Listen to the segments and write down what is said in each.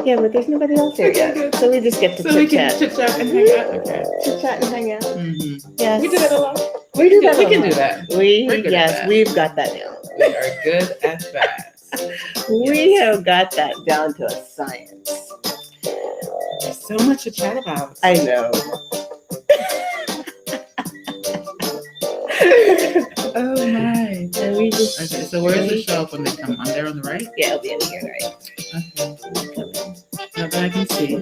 Yeah, but there's nobody else here yet. So we just get to chit chat. Chit chat and hang out. Okay. Chit chat and hang out. Mm-hmm. Yes. We do that a lot. We do that. We can do that. We're good at that. We've got that down. We are good at that. We have got that down to a science. There's so much to chat about. I know. Oh my. And we just Okay, so where's the shelf when they come? On there on the right? Yeah, it'll be in here, right? Okay. Not that I can see.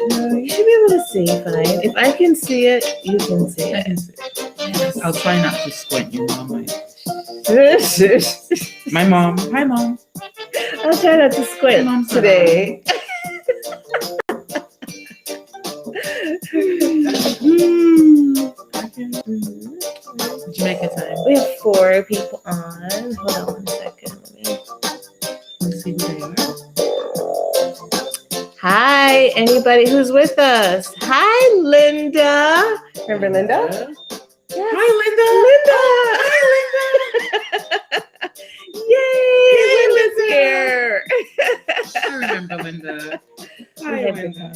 No, you should be able to see fine. If I can see it, you can see I it. can see. Yes. I'll try not to squint. Your mom might. My mom. Hi, Mom. I'll try not to squint Mom's today. Jamaica time. We have 4 people on. Hold on 1 second. Let's see who they are. Hi, anybody who's with us. Hi, Linda. Remember Linda? Yes. Hi, Linda. Linda. Yay, Linda's here. I remember Linda. Hi, Linda.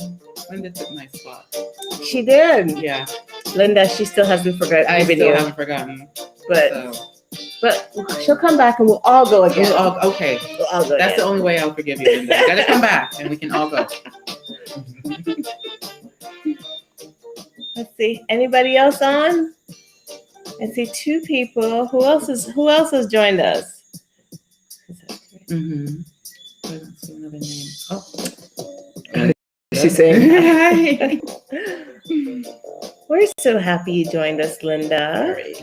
Linda took my spot. She did. Yeah. Linda, she still hasn't forgotten. I still haven't forgotten. But she'll come back and we'll all go again. Okay. We'll all go That's again. the only way I'll forgive you, Linda. You gotta come back and we can all go. Let's see. Anybody else on? I see 2 people. Who else has joined us? Mm-hmm. I don't see another name. Oh. She's saying hi. We're so happy you joined us, Linda. Very,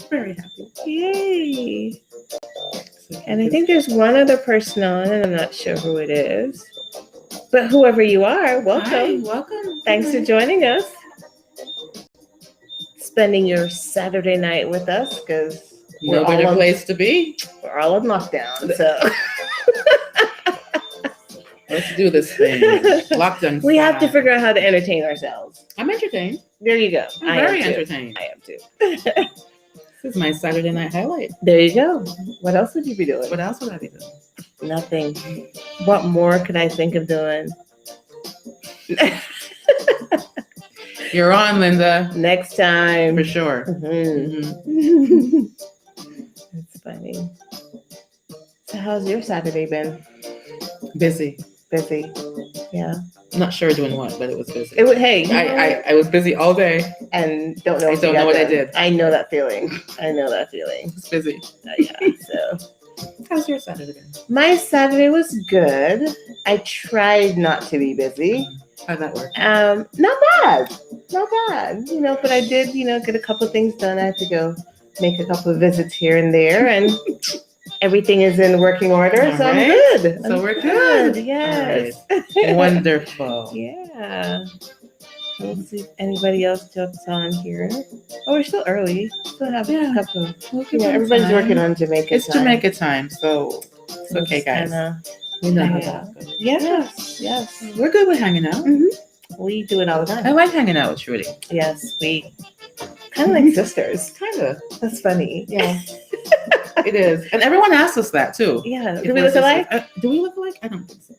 very happy. Yay. And I think there's one other person on, and I'm not sure who it is. But whoever you are, welcome. Hi, welcome. Thanks for joining us. Spending your Saturday night with us because No better place to be. We're all in lockdown. So let's do this thing. Lockdown. We have to figure out how to entertain ourselves. I'm entertained. There you go. I'm very entertained. I am too. This is my Saturday night highlight. There you go. What else would you be doing? What else would I be doing? Nothing. What more could I think of doing? You're on, Linda. Next time. For sure. Mm-hmm. That's funny. So how's your Saturday been? Busy. Busy. Yeah. I'm not sure doing what, but it was busy. Hey, I was busy all day. And don't know. I don't know what I did. I know that feeling. It's busy. Yeah. So how's your Saturday been? My Saturday was good. I tried not to be busy. How'd that work? Not bad. But I did, get a couple of things done. I had to go make a couple of visits here and there, and everything is in working order. All so right. I'm good. So we're good. Yes. Right. Wonderful. Yeah. Let's see if anybody else jumps on here. Oh, we're still early. Still have a couple. Everybody's working on Jamaica It's time. Jamaica time, so it's okay, guys. We know how that goes. Yes. We're good with hanging out. Mm-hmm. We do it all the time. I like hanging out with Trudy. Yes, we kind of like sisters. Kind of. That's funny. Yeah. It is. And everyone asks us that too. Yeah. Do we look alike? Do we look alike? I don't think so.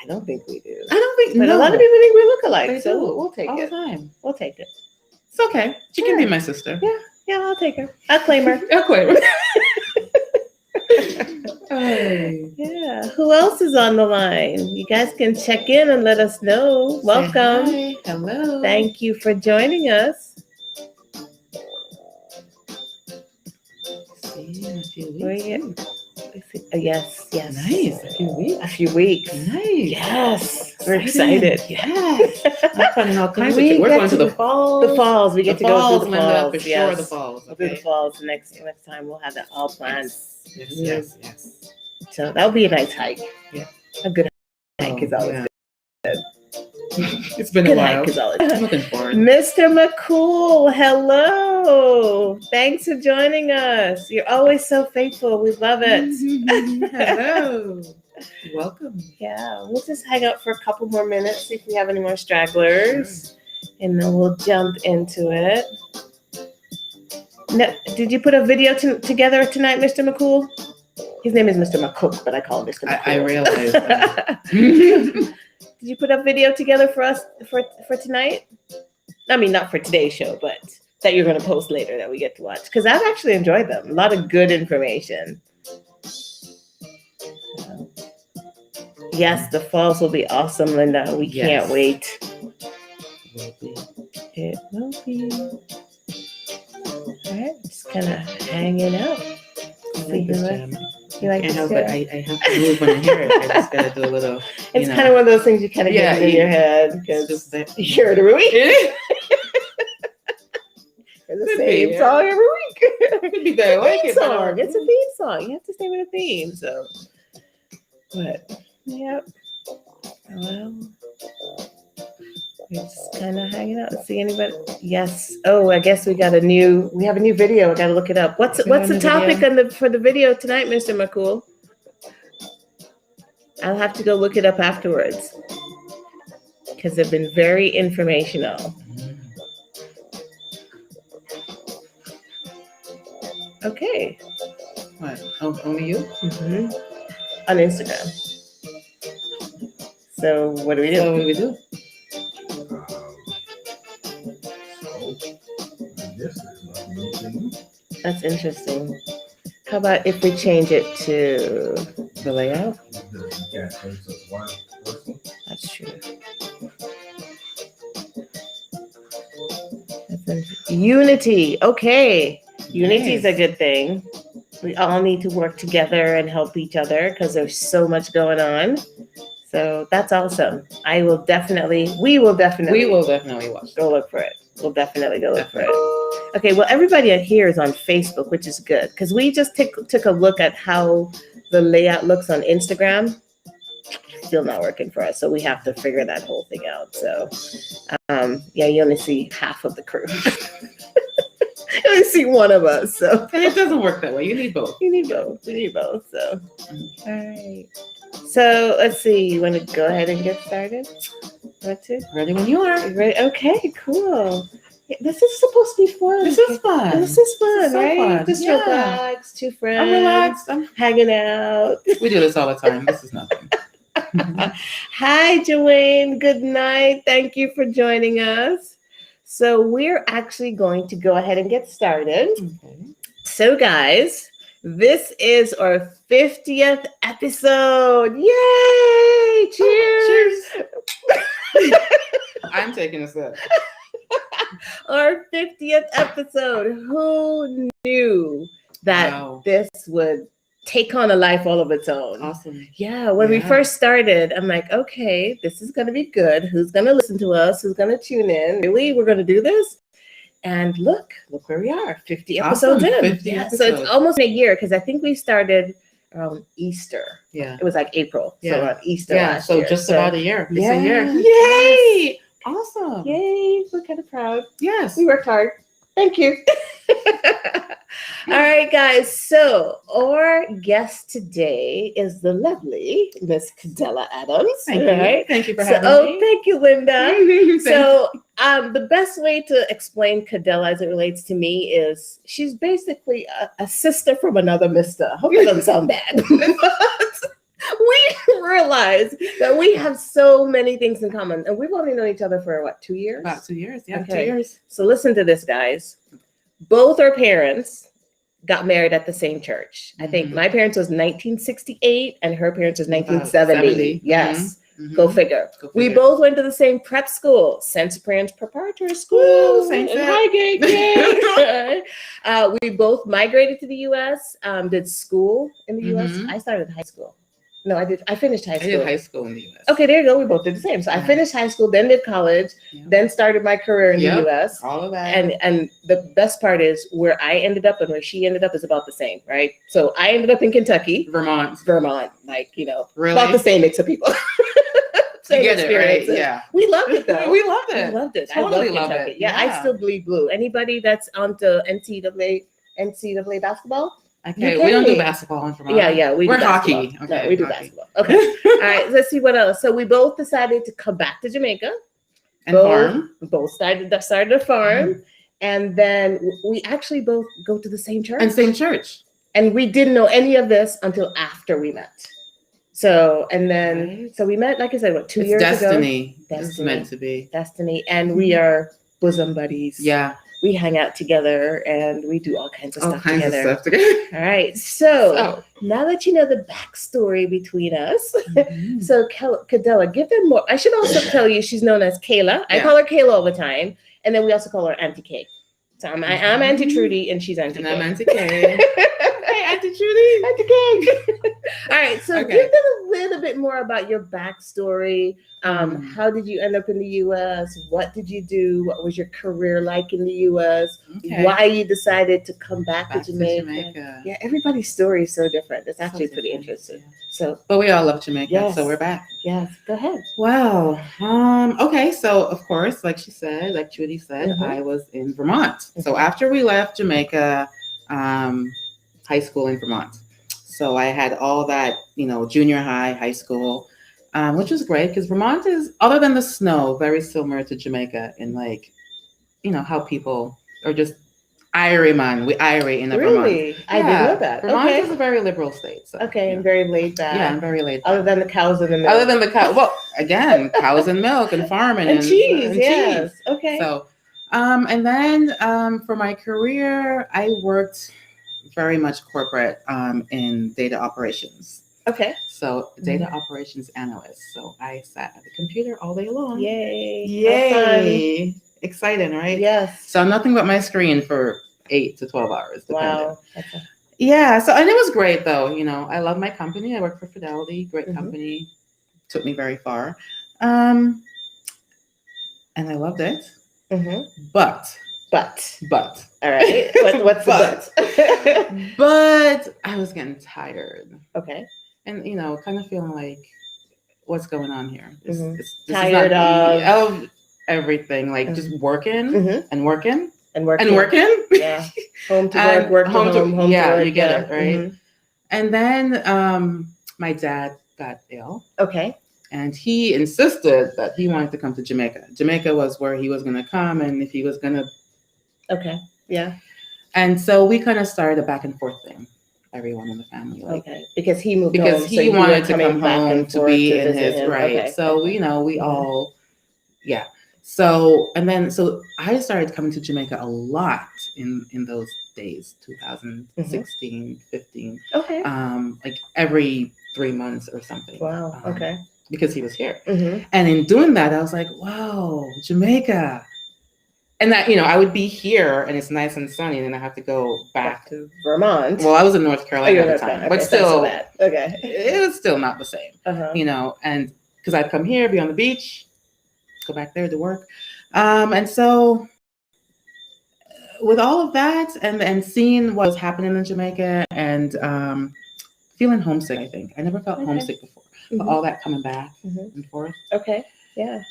I don't think we do. I don't think But a lot of people think we look alike. They so do. we'll take all it. the time. We'll take it. It's okay. She can be my sister. Yeah, I'll take her. I'll claim her. I'll claim her. Yeah. Who else is on the line? You guys can check in and let us know. Welcome. Hi. Hello. Thank you for joining us. See you in a few weeks. Where you? Yes. Nice. A few weeks. Nice. Yes. We're excited. Yes. I'm planning all kinds of We things. We're get going to the falls. The falls. We get to go through the Linda, falls. for sure, the falls. We'll do the falls next time. We'll have that all planned. Yes. So that'll be a nice hike. Yeah. A good hike is always good. It's been a while. I'm looking forward. Mr. McCool, hello. Thanks for joining us. You're always so faithful. We love it. Hello. Welcome. Yeah, we'll just hang out for a couple more minutes, see if we have any more stragglers, and then we'll jump into it. Now, did you put a video together tonight, Mr. McCool? His name is Mr. McCook, but I call him Mr. McCook. I realize that. Did you put up video together for us for tonight? I mean, not for today's show, but that you're going to post later that we get to watch. Because I've actually enjoyed them. A lot of good information. Yes, the falls will be awesome, Linda. We can't wait. It will be. All right, just kind of hanging out. You like I can't help it. I have to move when I hear it. I just gotta do a little. It's kind of one of those things you kind of get in your head because you hear it every week. It's the same song every week. It could be that way. It's a theme song. You have to stay with a theme. So, but yep. Well, we're just kind of hanging out. See anybody? Yes. Oh, I guess we have a new video. I got to look it up. What's the topic for the video tonight, Mr. McCool? I'll have to go look it up afterwards because they've been very informational. Okay. What? Only you? Mm-hmm. On Instagram. So what do we do? That's interesting. How about if we change it to the layout? That's true. Unity. Okay. Unity is a good thing. We all need to work together and help each other because there's so much going on. So that's awesome. We will definitely watch. Go look for it. We'll definitely go look for it. Okay, well, everybody here is on Facebook, which is good because we just took a look at how the layout looks on Instagram. Still not working for us, so we have to figure that whole thing out. So, you only see half of the crew. You only see one of us, so. And it doesn't work that way. You need both. We need both, so. All right. So let's see. You want to go ahead and get started? Ready when you are. Ready? Okay, cool. Yeah, this is supposed to be fun. This is fun, right? Fun. Just relax, two friends. I'm relaxed. I'm hanging out. We do this all the time. This is nothing. Hi, Joanne. Good night. Thank you for joining us. So we're actually going to go ahead and get started. Okay. So guys, this is our 50th episode. Yay! Cheers! Cheers! I'm taking a sip. Our 50th episode. Who knew that this would take on a life all of its own? Awesome. Yeah, when we first started, I'm like, okay, this is going to be good. Who's going to listen to us? Who's going to tune in? Really? We're going to do this? And look where we are, 50 episodes in. 50 episodes. So it's almost a year because I think we started around Easter. Yeah. It was like April. Yeah. So around Easter last year. Just about a year. It's a year. Yay! Awesome. Yay. We're kind of proud. Yes. We worked hard. Thank you. All right, guys. So our guest today is the lovely Miss Kedela Adams. Thank you. Thank you for having me. Thank you, Linda. So the best way to explain Kedela as it relates to me is she's basically a sister from another mister. I hope that doesn't sound bad. We realize that we have so many things in common. And we've only known each other for, what, 2 years? About 2 years, yeah. Okay. 2 years. So listen to this, guys. Both our parents got married at the same church. I think my parents was 1968 and her parents was 1970. Yes. Mm-hmm. Go figure. We both went to the same prep school, St. Cyprian's Preparatory School in Highgate. We both migrated to the U.S., did school in the U.S. I started high school. No, I did. I finished high school. I did high school in the U.S. Okay, there you go. We both did the same. So I finished high school, then did college, then started my career in the U.S. All of that. And the best part is where I ended up and where she ended up is about the same, right? So I ended up in Kentucky. Vermont. Like, really? About the same mix of people. Same experience. Right? Yeah. We loved it, though. We loved it. Totally I love Kentucky. Yeah, I still bleed blue. Anybody that's onto NCAA basketball? Okay, we don't do basketball in Vermont. Yeah, we're hockey. Okay, no, we do basketball. Okay. All right, let's see what else. So we both decided to come back to Jamaica. And farm. Both started a farm. And then we actually both go to the same church. And same church. And we didn't know any of this until after we met. So, and then, Right. so we met, like I said, what, 2 It's years destiny. ago? It's meant to be. Destiny. And we are bosom buddies. Yeah. We hang out together and we do all kinds of All stuff kinds together. of stuff together. All right. So now that you know the backstory between us, so Kedela, give them more. I should also tell you she's known as Kayla. I call her Kayla all the time. And then we also call her Auntie K. So I'm Auntie Trudy and she's Auntie K. And I'm Auntie K. Hey, Auntie Trudy. Auntie K. All right. So give them a little bit more about your backstory. How did you end up in the U.S.? What did you do? What was your career like in the U.S.? Why you decided to come back to Jamaica? Yeah, everybody's story is so different. It's actually pretty interesting. So, but we all love Jamaica, so we're back. Yes, go ahead. Wow. Okay, so of course, like she said, like Trudy said, I was in Vermont. So after we left Jamaica, high school in Vermont. So I had all that, junior high school. Which was great because Vermont is, other than the snow, very similar to Jamaica in how people are just Irie, man. We Irie in Vermont. Really? I didn't know that. Vermont is a very liberal state. So, and very laid back. Yeah, and very laid back. Other than the cows and the milk. Other than the cow. Well, again, cows and milk and farming and cheese. And yes. cheese. Okay. So, and then for my career, I worked very much corporate in data operations. Okay. So data operations analyst. So I sat at the computer all day long. Yay. Yay. Exciting, right? Yes. So nothing but my screen for 8 to 12 hours. Depending. Wow. Yeah. So, and it was great though. I love my company. I work for Fidelity, great company. Took me very far. And I loved it. But. All right. What's the but? But I was getting tired. Okay. And, kind of feeling like, what's going on here? This tired of everything, like just working and working and working. Yeah. Home to work home to home. Yeah, to work, you get it, right? And then my dad got ill. Okay. And he insisted that he wanted to come to Jamaica. Jamaica was where he was going to come, and if he was going to. Okay. Yeah. And so we kind of started a back and forth thing. Everyone in the family, because he moved because home, he wanted to come home to be in his right. Okay. So we all, yeah. So so I started coming to Jamaica a lot in those days, 2016, 15. Okay. Like every 3 months or something. Wow. Okay. Because he was here, and in doing that, I was like, wow, Jamaica. And that, I would be here and it's nice and sunny, and then I have to go back to Vermont. Well, I was in North Carolina at the time, okay, but still, it was still not the same, and because I'd come here, be on the beach, go back there to work. And so with all of that and seeing what was happening in Jamaica and feeling homesick, I think. I never felt homesick before, but all that coming back and forth. Okay, yeah.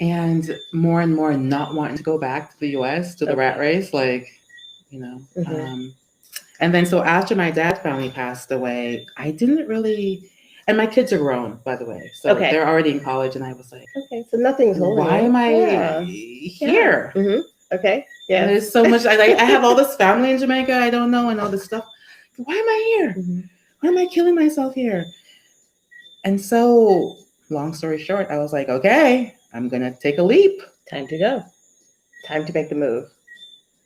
And more not wanting to go back to the U.S. to the rat race, and then so after my dad finally passed away, I didn't really, and my kids are grown, by the way, so they're already in college, and I was like, okay, so nothing's holding. Why am I here? Yeah. Okay, yeah. And there's so much. I have all this family in Jamaica I don't know, and all this stuff. Why am I here? Why am I killing myself here? And so, long story short, I was like, okay, I'm going to take a leap. Time to go. Time to make the move.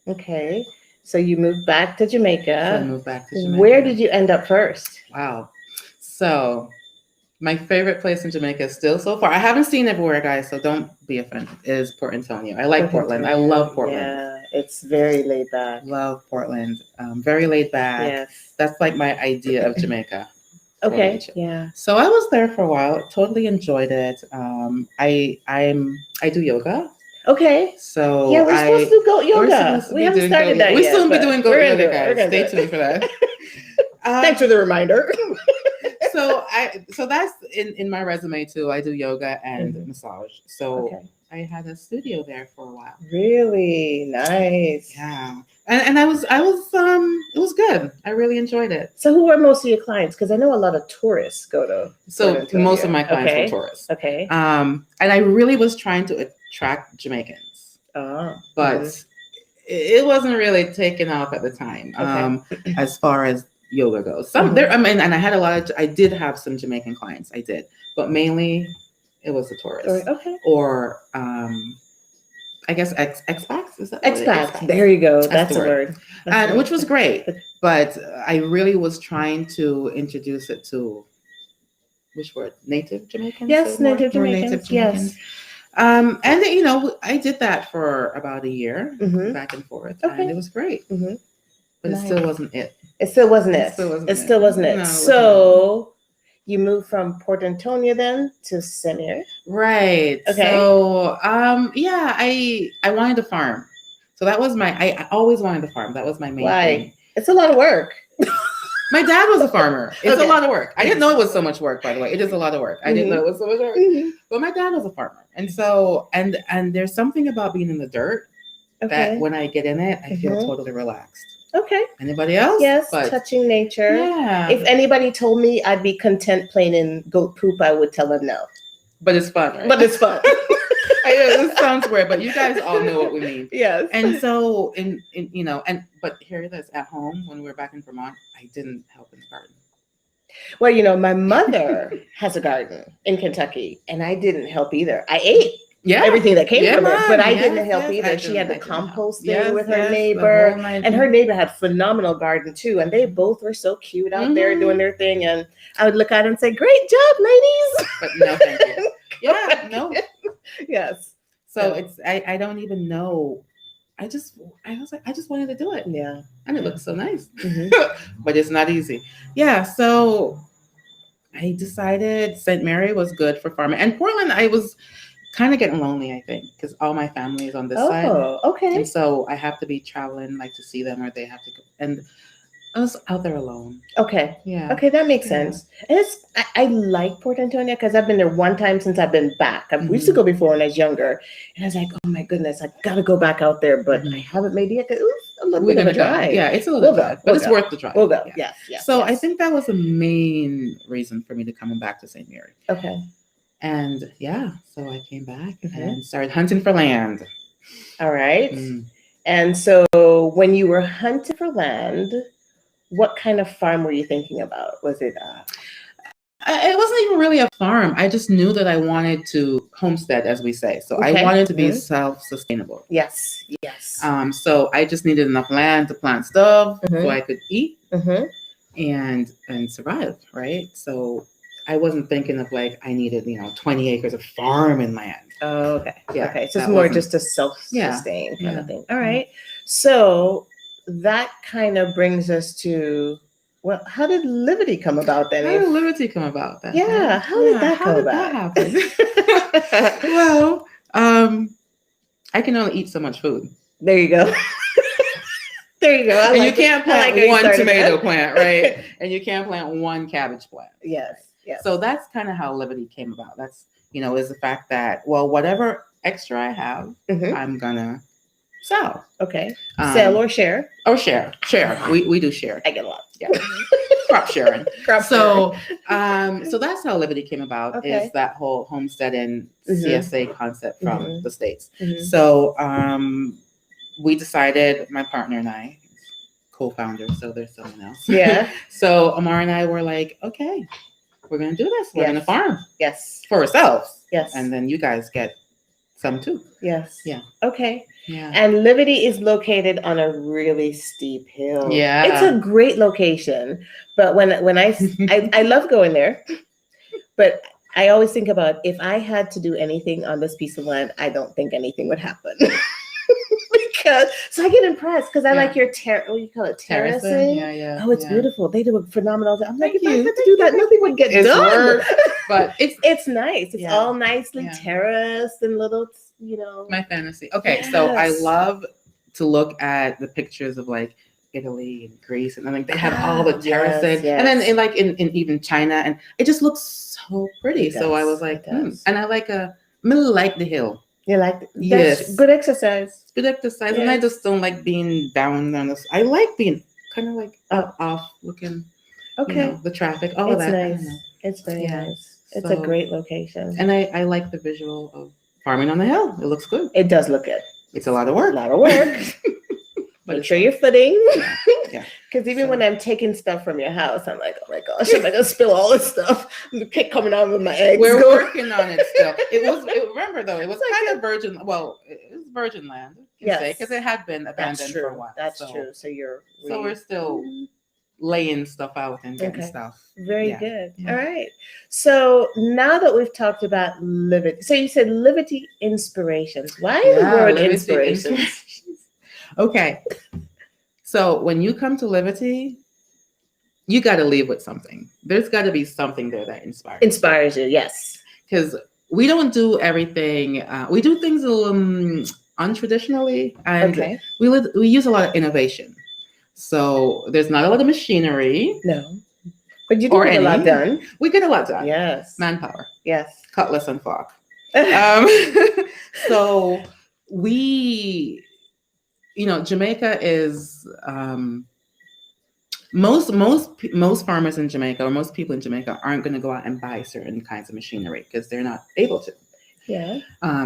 Okay. So you moved back to Jamaica. So I moved back to Jamaica. Where did you end up first? Wow. So my favorite place in Jamaica still so far, I haven't seen everywhere, guys, so don't be offended, is Port Antonio. I like Portland. I love Portland. Yeah, it's very laid back. Love Portland. Very laid back. Yes. That's like my idea of Jamaica. Okay. Yeah. So I was there for a while. Totally enjoyed it. I do yoga. Okay. So yeah, we're supposed to go yoga. We haven't started that yet. We still be doing yoga, guys. Stay tuned for that. Thanks for the reminder. So that's in my resume too. I do yoga and massage. So I had a studio there for a while. Really nice. Yeah. And it was good. I really enjoyed it. So who are most of your clients? Because I know a lot of tourists go to. So most of my clients were tourists. Okay. And I really was trying to attract Jamaicans. But it wasn't really taken off at the time. As far as yoga goes. Some there, I mean, and I did have some Jamaican clients. I did, but mainly it was the tourists. Okay. Or I guess expats. Is that expats? There you go. That's the a word. And which was great, but I really was trying to introduce it to which word? Native Jamaicans. Yes, native Jamaicans. Yes. And I did that for about a year, back and forth, and it was great. But it still wasn't it. It still wasn't it. It still wasn't it. So you moved from Port Antonio then to St. Mary? Right. Okay. So I wanted to farm. So that was I always wanted to farm. That was my main thing. It's a lot of work. My dad was a farmer. It's a lot of work. I didn't know it was so much work, by the way. It is a lot of work. I didn't know it was so much work. But my dad was a farmer. And so and there's something about being in the dirt that when I get in it, I feel totally relaxed. Okay. Anybody else? Yes, touching nature. Yeah. If anybody told me I'd be content playing in goat poop, I would tell them no. But it's fun, right? But it's fun. I know this sounds weird, but you guys all know what we mean. Yes. And so but here it is at home when we were back in Vermont, I didn't help in the garden. Well, my mother has a garden in Kentucky, and I didn't help either. I ate everything that came from it, but I didn't help either. She had the composting with her neighbor, and her neighbor had phenomenal garden too, and they both were so cute out there doing their thing, and I would look at it and say, "Great job, ladies!" But no, thank you. Yeah, no. Yes. So it's I don't even know. I was like, I just wanted to do it. Yeah. And it looks so nice. But it's not easy. Yeah. So I decided St. Mary was good for farming. And Portland, I was kind of getting lonely, I think, because all my family is on this side. Oh, okay. And so I have to be traveling to see them, or they have to go. And I was out there alone. Okay. Yeah. Okay, that makes sense. And I like Port Antonio because I've been there one time since I've been back. I used to go before when I was younger, and I was like, oh my goodness, I got to go back out there, but I haven't made it yet because it was a little bit of a drive. Yeah, it's a little drive, but it's worth the drive. We'll go. Yeah. Yes. So I think that was the main reason for me to come back to St. Mary. Okay. And so I came back and started hunting for land. All right. And so when you were hunting for land, what kind of farm were you thinking about? Was it? It wasn't even really a farm. I just knew that I wanted to homestead, as we say. So I wanted to be self-sustainable. Yes. So I just needed enough land to plant stuff so I could eat and survive, right? So I wasn't thinking of I needed 20 acres of farming land. Oh, okay. Yeah. Okay. So it's more just a self-sustain kind of thing. All right. So that kind of brings us to, well, how did Liberty come about then? How did Liberty come about then? Yeah, how did that come about? That happen? Well, I can only eat so much food. There you go. There you go. And you can't plant one tomato plant, right? And you can't plant one cabbage plant. Yes. So that's kind of how Liberty came about. That's, is the fact that, well, whatever extra I have, I'm gonna sell. Okay. Sell or share? Or share. We do share. I get a lot. Yeah. Crop sharing. So that's how Liberty came about, is that whole homestead and CSA concept from the States. So we decided, my partner and I, co-founder, so there's someone else. Yeah. So Amar and I were like, okay, we're going to do this. We're going to farm. Yes. For ourselves. Yes. And then you guys get some too. Yes. Yeah. Okay. Yeah. And Liberty is located on a really steep hill. Yeah. It's a great location. But when I love going there, but I always think about, if I had to do anything on this piece of land, I don't think anything would happen. So I get impressed because I like your what do you call it? Terracing. Yeah. Oh, it's beautiful. They do a phenomenal job. I'm like, if I had to do that, nothing would get done. But it's nice. It's all nicely terraced and little, My fantasy. Okay, so I love to look at the pictures of Italy and Greece, and they have all the terracing, and then in even China, and it just looks so pretty. So I was like, and I like the hill. You like that? Yes. Good exercise. Good exercise. Yes. And I just don't like being down on this. I like being kind of up off looking. Okay. The traffic, all of that. It's nice. It's very nice. It's a great location. And I like the visual of farming on the hill. It looks good. It does look good. It's a lot of work. But make sure you're footing. Yeah. Because even So- when I'm taking stuff from your house, I'm like, oh my gosh, am I gonna spill all this stuff? The cake coming out with my eggs. We're going- working on it still. Remember though, it was kind of virgin. Well, it was virgin land, Yes. because it had been That's abandoned for a true. while. That's so, true. So we're still laying stuff out and getting Okay. stuff. very Yeah. good. Yeah. All right. So now that we've talked about liberty, so you said liberty inspirations. Why the word Liberty inspirations? Okay. So when you come to Liberty, you got to leave with something. There's got to be something there that inspires. Inspires you, yes. Because we don't do everything. We do things untraditionally, and Okay. we use a lot of innovation. So there's not a lot of machinery. No. But you do Or get a lot any. done. We get a lot done. Yes. Manpower, Yes. cutlass, and fork. So we, Jamaica is most farmers in Jamaica, or most people in Jamaica, aren't going to go out and buy certain kinds of machinery because they're not able to. Yeah.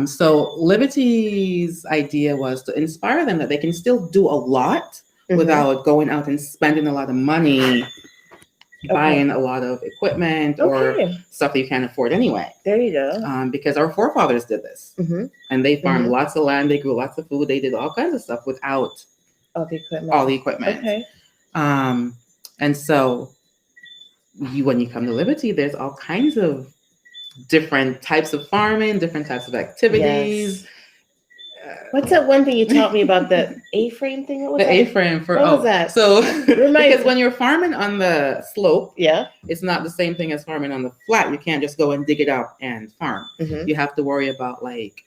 So Liberty's idea was to inspire them that they can still do a lot without going out and spending a lot of money buying a lot of equipment or stuff that you can't afford anyway. There you go. Because our forefathers did this, and they farmed lots of land, they grew lots of food, they did all kinds of stuff without all the equipment. Okay. And so when you come to Liberty, there's all kinds of different types of farming, different types of activities. Yes. What's that one thing you taught me about the A-frame thing? What was The that? A-frame for What was that? So Remind because me. when you're farming on the slope, Yeah. it's not the same thing as farming on the flat. You can't just go and dig it up and farm. You have to worry about like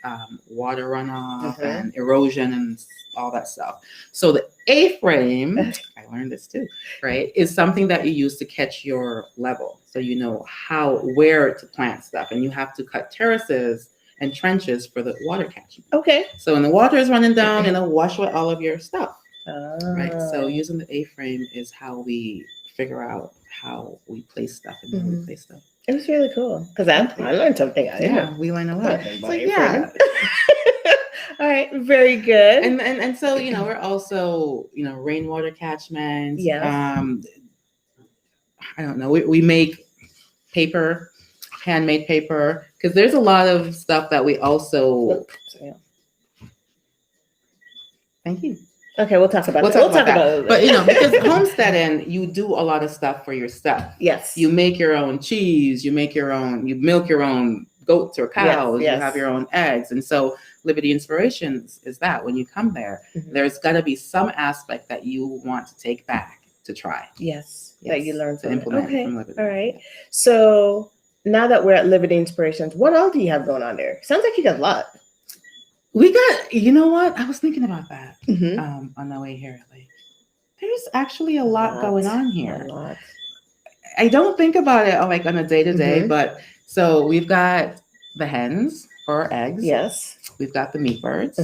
water runoff and erosion and all that stuff. So the A-frame, I learned this too, right, is something that you use to catch your level. So you know where to plant stuff, and you have to cut terraces and trenches for the water catchment. Okay. So when the water is running down, it'll wash away all of your stuff. Right. So using the A-frame is how we figure out how we place stuff and where we place stuff. It was really cool because I learned something. We learn a lot. So, yeah. All right. Very good. And so we're also rainwater catchment. Yes. I don't know. We make paper, handmade paper, because there's a lot of stuff that we also. Thank you. Okay, we'll talk about We'll it. talk about it. But because homesteading, you do a lot of stuff for yourself. Yes. You make your own cheese. You milk your own goats or cows. Yes. You have your own eggs, and so Liberty Inspirations is that when you come there, there's got to be some aspect that you want to take back to try. Yes. That you learn to implement from Liberty. All right. So now that we're at Liberty Inspirations, what all do you have going on there? Sounds like you got a lot. We got, you know what? I was thinking about that on the way here. Like, there's actually a lot going on here. A lot. I don't think about it like on a day-to-day, but so we've got the hens for our eggs. Yes. We've got the meat birds.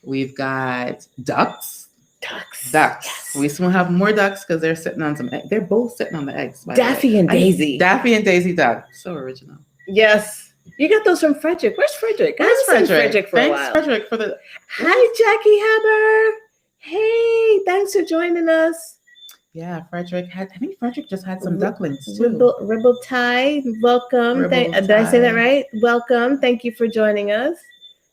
We've got ducks. Ducks. Yes. We still have more ducks because they're sitting on some eggs. They're both sitting on the eggs. Daffy and Daisy. Daffy and Daisy duck. So original. Yes. You got those from Frederick. Where's Frederick? Frederick for a while. Frederick for the. Hi, Jackie Haber. Hey, thanks for joining us. Yeah, I think Frederick just had some ducklings too. Ribble Tie, welcome. Did I say that right? Welcome. Thank you for joining us.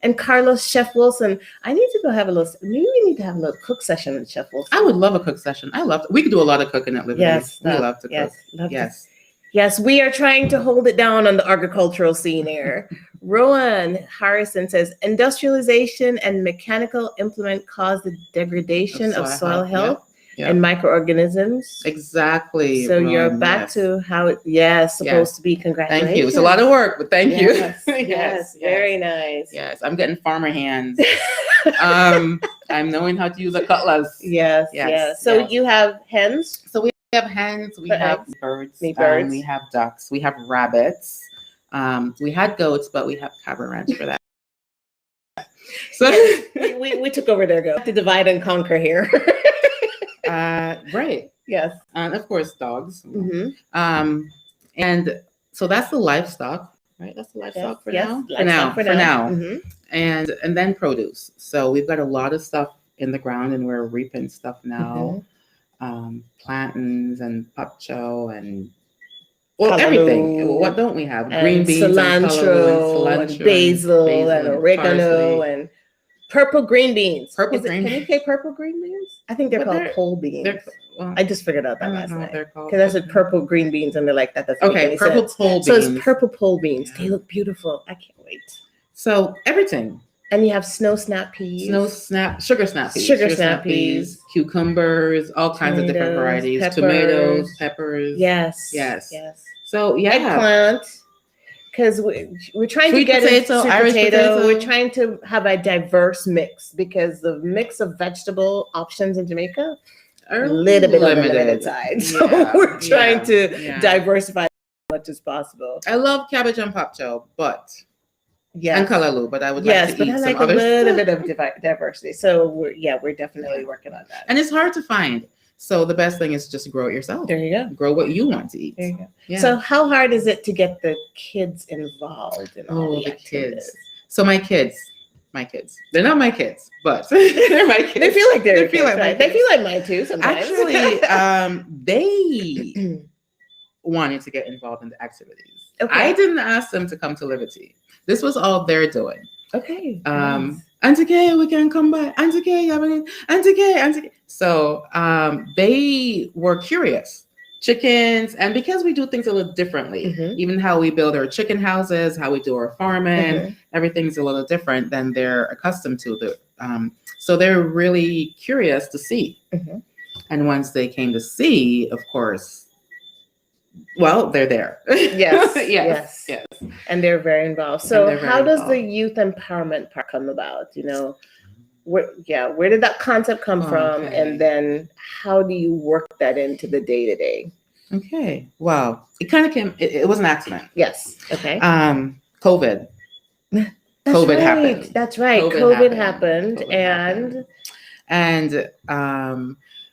And Carlos Chef Wilson. I need to go have maybe we need to have a little cook session with Chef Wilson. I would love a cook session. We could do a lot of cooking at Liberty. Yes. We love to cook. Yes. Yes, we are trying to hold it down on the agricultural scene here. Rowan Harrison says, industrialization and mechanical implement cause the degradation of soil health and microorganisms. Exactly. So you're back to how it's supposed to be. Congratulations. Thank you. It's a lot of work, but thank you. Yes. Very nice. Yes, I'm getting farmer hands. I'm knowing how to use a cutlass. Yes. So you have hens? So we have hens, we have birds, we have ducks, we have rabbits. We had goats, but we have Cabra Ranch for that. So we took over their goat. To divide and conquer here. Right. Yes. And of course, dogs. And so that's the livestock, right? That's the livestock for now. For now. And then produce. So we've got a lot of stuff in the ground, and we're reaping stuff now. plantains and pacho and Callaloo, everything. What don't we have? Green and beans and cilantro and basil and oregano parsley. and purple green beans. Purple Is it, green can you say purple green beans? I think they're But called they're- pole beans. Well, I just figured out I that don't last know what night. they're called. Because I said purple green beans, and they're like, that doesn't make Okay, any purple sense. pole beans. So it's purple pole beans. Yeah. They look beautiful. I can't wait. So everything. And you have snow snap peas. Sugar snap peas. Sugar snap peas. Cucumbers, all kinds of different Tomatoes, varieties. peppers. Tomatoes, peppers. Yes. Yes. Yes. So yeah. Eggplant. Because we're trying Sweet to get potato, sweet Irish potato. We're trying to have a diverse mix because the mix of vegetable options in Jamaica are a little bit on the limited side. So we're trying to diversify as much as possible. I love cabbage and pacho, and callaloo, but I would like to eat some a other little stuff. bit of diversity. So we're definitely working on that. And it's hard to find. So the best thing is just grow it yourself. There you go. Grow what you want to eat. There you go. Yeah. So how hard is it to get the kids involved in all the activities? Kids. So my kids, they're not my kids, but they're my kids. They feel like they feel like my they feel like mine too sometimes. Actually, they wanted to get involved in the activities. Okay. I didn't ask them to come to Liberty. This was all they're doing. Okay. Nice. Auntie Kay, we can come by. Auntie Kay, Auntie Kay. So they were curious. Chickens, and because we do things a little differently, even how we build our chicken houses, how we do our farming, everything's a little different than they're accustomed to. So they're really curious to see. And once they came to see, of course, well, they're there. Yes. And they're very involved. So how does the youth empowerment part come about? You know, where did that concept come from? And then how do you work that into the day-to-day? Okay. Well, it kind of came, it was an accident. Yes. Okay. COVID. Happened. That's right. COVID happened. And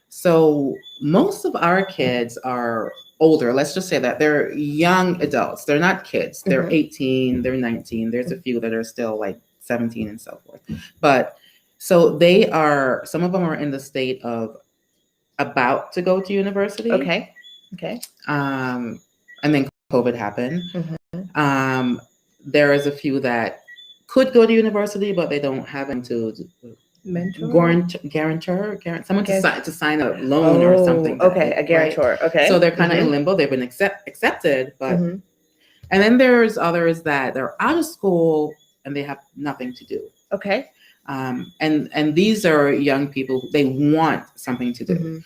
so most of our kids are older. Let's just say that they're young adults. They're not kids. They're 18, they're 19. There's a few that are still like 17 and so forth. But so they are, some of them are in the state of about to go to university. Okay. And then COVID happened. There is a few that could go to university, but they don't have them to guarantor, someone to sign a loan or something. Okay, a guarantor. Right? Okay. So they're kind of in limbo. They've been accepted, but and then there's others that they're out of school and they have nothing to do. Okay. And these are young people. They want something to do.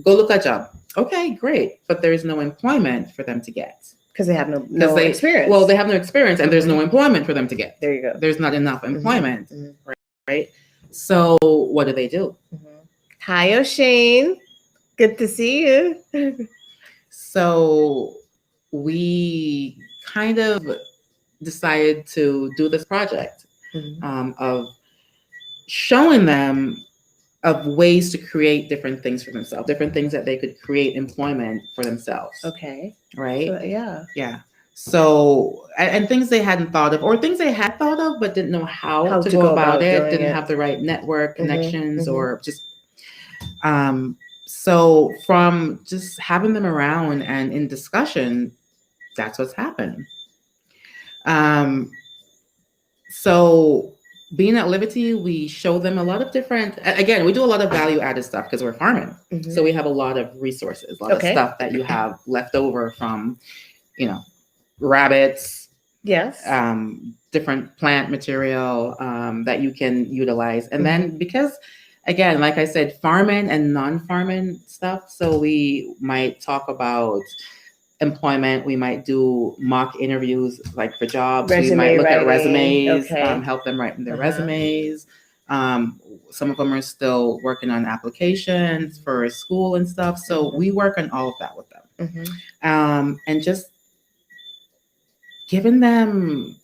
Go look at a job. Okay, great, but there's no employment for them to get. Because they have no experience. Well, they have no experience, and there's no employment for them to get. There you go. There's not enough employment, right? So what do? Hi, O'Shane. Good to see you. So we kind of decided to do this project of showing them of ways to create different things for themselves, different things that they could create employment for themselves. Okay. Right? So, yeah. So, and things they hadn't thought of, or things they had thought of, but didn't know how to go about it, didn't have the right network connections or just, so from just having them around and in discussion, that's what's happened. So being at Liberty, we show them a lot of different, again, we do a lot of value-added stuff because we're farming. So we have a lot of resources, a lot of stuff that you have left over from, rabbits, different plant material that you can utilize. And then because, again, like I said, farming and non-farming stuff. So we might talk about employment. We might do mock interviews, like for jobs. We might look at resumes, help them write their resumes. Some of them are still working on applications for school and stuff. So we work on all of that with them. And just giving them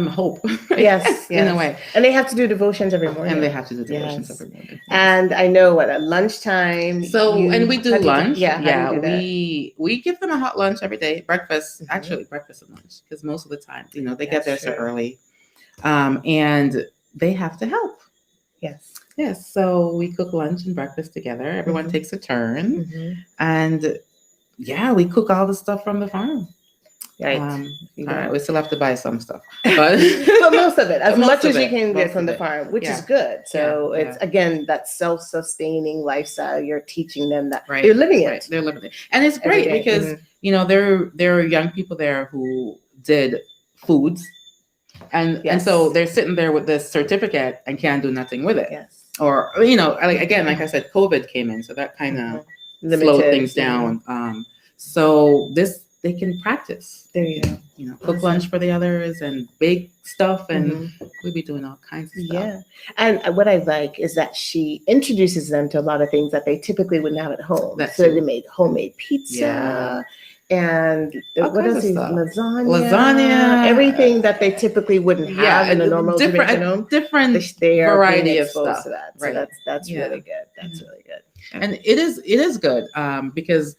hope. Yes. In a way. And they have to do devotions every morning. Every morning. And I know at lunchtime. And we do lunch. We give them a hot lunch every day. Breakfast, actually breakfast and lunch, because most of the time, they get there so early. And they have to help. Yes. Yes. So we cook lunch and breakfast together. Everyone takes a turn. And yeah, we cook all the stuff from the farm. Right. All right, we still have to buy some stuff, but most of it, as much as you can get from the it. farm, which is good. So Yeah, it's again that self-sustaining lifestyle. You're teaching them that right. they're living it. They're living it, and it's great because you know there are young people there who did foods, and so they're sitting there with this certificate and can't do nothing with it. Yes. Or you know, like I said, COVID came in, so that kind of slowed things down. So they can practice. There you go. You know, cook lunch for the others and bake stuff, and we'll be doing all kinds of stuff. Yeah, and what I like is that she introduces them to a lot of things that they typically wouldn't have at home. So they made homemade pizza. And what else? Lasagna, everything that they typically wouldn't have in a normal Jamaican home. Different they are variety of exposed stuff. to that. So that's really good. That's really good. And it is good because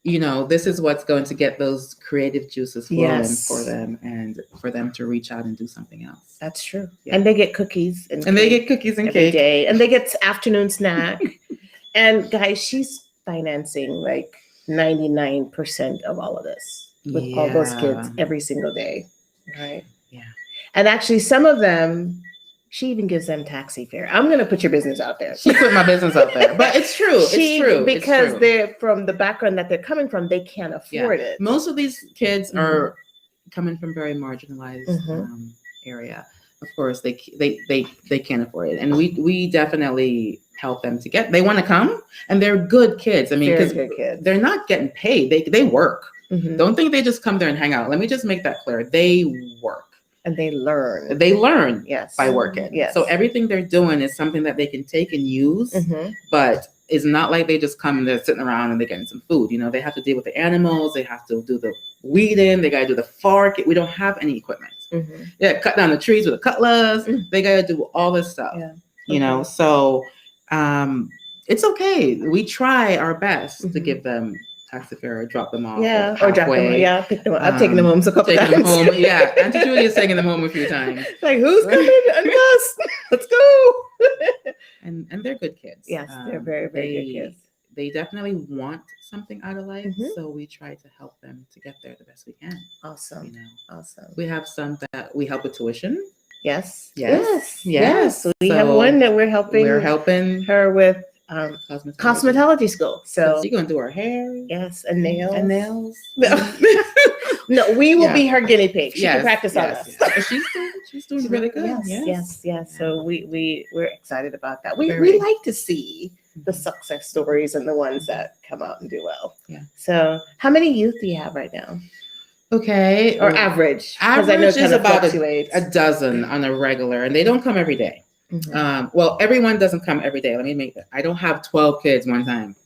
you know this is what's going to get those creative juices flowing for them and for them to reach out and do something else. That's true. Yeah. And they get cookies and they get cookies and every cake day, and they get afternoon snack. And guys, she's financing like 99% of all of this with all those kids every single day, right? Yeah. And actually, some of them, she even gives them taxi fare. I'm going to put your business out there. She put my business out there, but it's true. It's true because they're from the background that they're coming from. They can't afford it. Most of these kids are coming from very marginalized area. Of course, they can't afford it, and we definitely help them to get. They want to come, and they're good kids. I mean, because they're not getting paid. They work. Don't think they just come there and hang out. Let me just make that clear. They work. And they learn. Yes. By working. Yes. So everything they're doing is something that they can take and use, but it's not like they just come and they're sitting around and they're getting some food. You know, they have to deal with the animals. They have to do the weeding. They got to do the fork. We don't have any equipment. Yeah, cut down the trees with a cutlass. They got to do all this stuff. Yeah. You know, so it's okay. We try our best to give them taxi fare or drop them off. Yeah, or drop them. Pick them up. I've taken them home a couple times. Them home. Yeah, Auntie Judy has taken them home a few times. Like, who's coming on us? Let's go. and they're good kids. Yes, they're very, very good kids. They definitely want something out of life, so we try to help them to get there the best we can. Awesome. You know, awesome. We have some that we help with tuition. Yes. We have one that we're helping. We're helping her with cosmetology school. So she's gonna do her hair. Yes, and nails. No, we will be her guinea pig. She can practice on us. She's doing really good. Yes. So we're excited about that. We like to see the success stories and the ones that come out and do well. Yeah. So how many youth do you have right now? Okay. Or average? Average is about a dozen on a regular, and they don't come every day. Well, everyone doesn't come every day. Let me make that. I don't have 12 kids one time.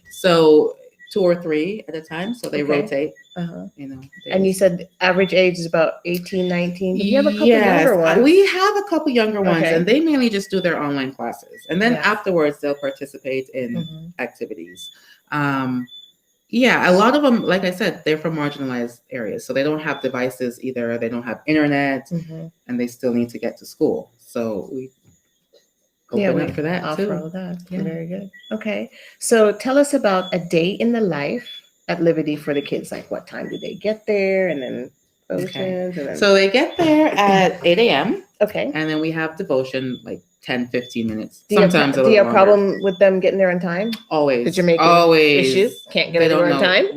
So 2 or 3 at a time. So they rotate. You know. And you said average age is about 18, 19. Do you have a couple younger ones? We have a couple younger ones, and they mainly just do their online classes. And then afterwards, they'll participate in activities. A lot of them, like I said, they're from marginalized areas. So they don't have devices either. They don't have internet, and they still need to get to school. So we open up for that offer too. All that. Yeah. Very good. Okay. So tell us about a day in the life at Liberty for the kids. Like what time do they get there? And then devotions. And then... So they get there at 8 a.m. Okay. And then we have devotion like 10, 15 minutes. Do you have a problem with them getting there on time? Always. Did you make issues? Can't get there on time?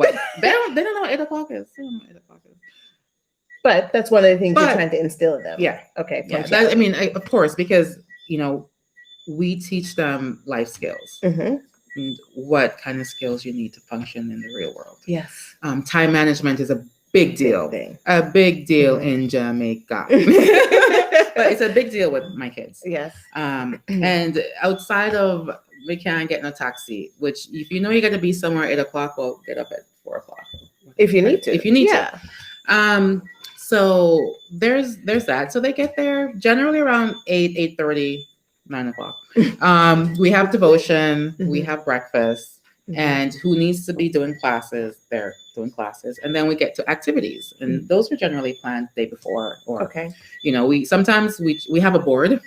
They don't know what 8 o'clock is. They don't know what 8 o'clock is. But that's one of the things you're trying to instill in them. Yeah. Okay. Yeah. Of course, because, you know, we teach them life skills. And what kind of skills you need to function in the real world. Yes. Time management is a big deal. A big deal in Jamaica. But it's a big deal with my kids. Yes. And outside of we can't get in a taxi, which if you know you got to be somewhere at 8 o'clock, well, get up at 4 o'clock. If you need to. If you need to. So there's that. So they get there generally around 8:30, 9 o'clock. We have devotion. We have breakfast. and who needs to be doing classes, they're doing classes. And then we get to activities, and those are generally planned the day before, or Okay. we sometimes we have a board.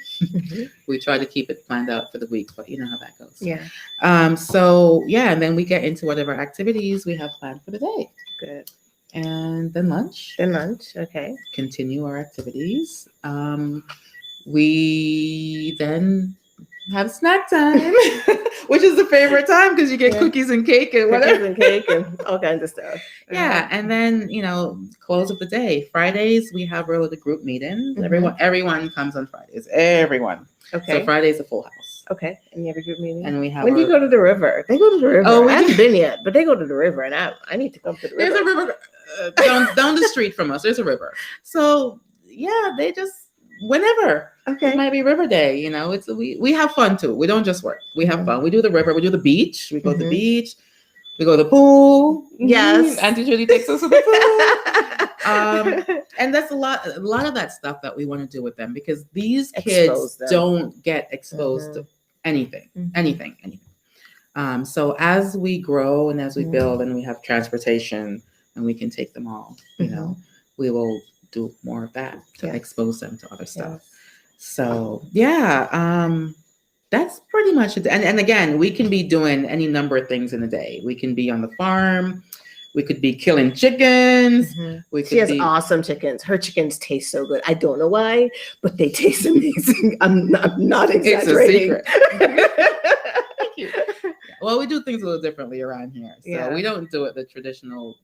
We try to keep it planned out for the week, but you know how that goes. Yeah. So yeah, and then we get into whatever activities we have planned for the day. Good. And then lunch. Okay. Continue our activities. We then have snack time, which is the favorite time because you get cookies and cake and whatever. Cookies and cake and all kinds of stuff. Yeah, and then close of the day. Fridays we have our little group meetings. Everyone comes on Fridays. Everyone. Okay. So Friday's a full house. Okay, and you have a group meeting. And we have. When do you go to the river? They go to the river. Oh, I haven't been yet, but they go to the river, and I need to come to the river. There's a river down the street from us. There's a river. So yeah, they just whenever. Okay. It might be River Day. It's we have fun too. We don't just work. We have fun. We do the river. We do the beach. We go to the beach. We go to the pool. Yes. Auntie Judy takes us to the pool. And that's a lot of that stuff that we want to do with them, because these kids don't get exposed to anything. So as we grow and as we build and we have transportation and we can take them all, we will do more of that to expose them to other stuff. So that's pretty much it. And again, we can be doing any number of things in a day. We can be on the farm. We could be killing chickens. She has awesome chickens. Her chickens taste so good. I don't know why, but they taste amazing. I'm not exaggerating. It's a secret. Thank you. Well, we do things a little differently around here. So we don't do it the traditional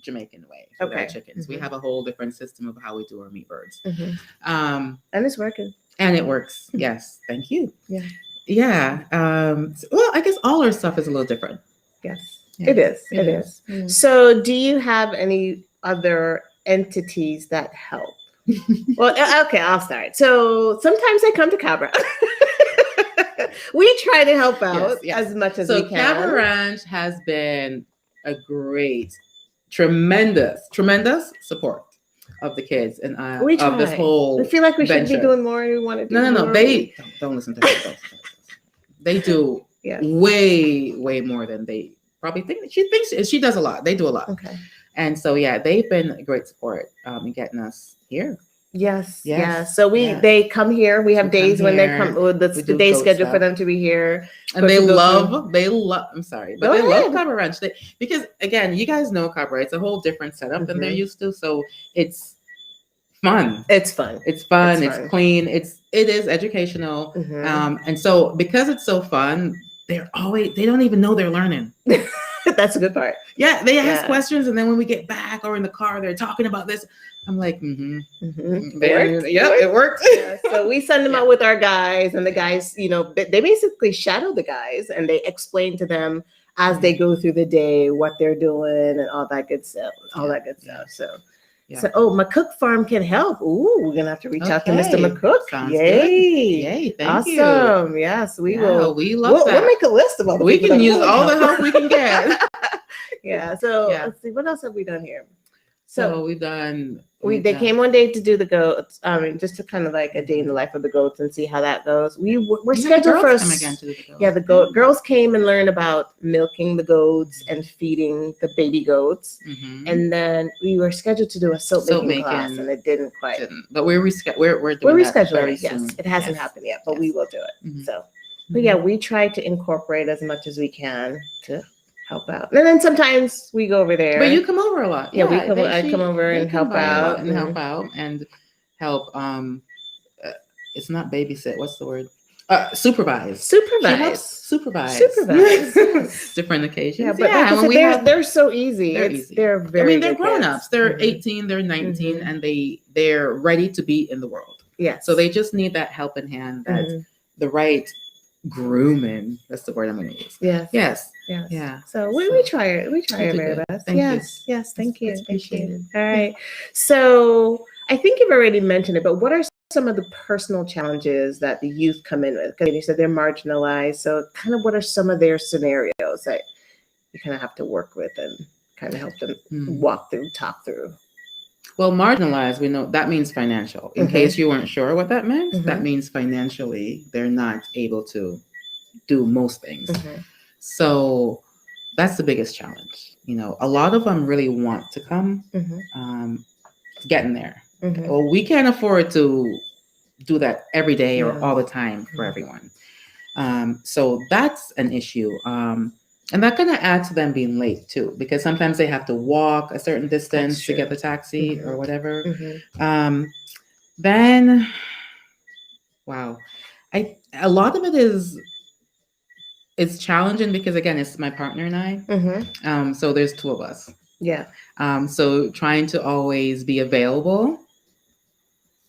Jamaican way for our chickens. We have a whole different system of how we do our meat birds. And it's working. And it works. Yes. Thank you. Yeah. Well, I guess all our stuff is a little different. Yes. It is. So do you have any other entities that help? Well, okay, I'll start. So sometimes they come to Cabra. We try to help out as much as we can. So Cabra Ranch has been a tremendous support of the kids and of this whole I feel like we should be doing more. We want to do more. No. They don't listen to her. They do way more than they probably think. She does a lot. They do a lot. Okay. And so they've been a great support in getting us here. Yes. So they come here. We have days when they come. The day scheduled for them to be here, and they love. I'm sorry, but they love Cabra Ranch. Because again, you guys know Cabra. It's a whole different setup than they're used to. So it's fun. It's fun. It's clean. It is educational. And so because it's so fun, they don't even know they're learning. That's a good part. Yeah, they ask questions, and then when we get back or in the car, they're talking about this. I'm like, it worked. So we send them out with our guys, and the guys, they basically shadow the guys, and they explain to them as they go through the day what they're doing and all that good stuff. So, McCook Farm can help. Ooh, we're gonna have to reach out to Mr. McCook. Sounds Yay! Thank awesome. you. Yes, we will. We love that. We'll make a list of all the we people can use all the help we can get. So let's see, what else have we done here? So we've done. They came one day to do the goats. Just to kind of like a day in the life of the goats and see how that goes. We're scheduled for the girls came and learned about milking the goats and feeding the baby goats, and then we were scheduled to do a soap making class, and it didn't quite. But we're rescheduling. Yes, it hasn't happened yet, but we will do it. So, but we try to incorporate as much as we can to help out. And then sometimes we go over there. But you come over a lot. I come over and help out. And help it's not babysit. What's the word? Supervise. Different occasions. They're so easy. They're very they're grown-ups. They're 18, they're 19, and they're ready to be in the world. Yeah. So they just need that helping hand, that the right grooming. That's the word I'm going to use. Yes. Yeah. So we try our very best. Yes. Thank you. Appreciate it. All right. So I think you've already mentioned it, but what are some of the personal challenges that the youth come in with? Because you said they're marginalized. So kind of what are some of their scenarios that you kind of have to work with and kind of help them talk through? Well, marginalized, we know that means financial. In case you weren't sure what that meant, that means financially they're not able to do most things. So that's the biggest challenge. A lot of them really want to come, getting there. Well, we can't afford to do that every day or all the time for everyone. So that's an issue. And that kind of adds to them being late too, because sometimes they have to walk a certain distance to get the taxi or whatever. Then, wow, a lot of it it's challenging because again, it's my partner and I. So there's two of us. Yeah. So trying to always be available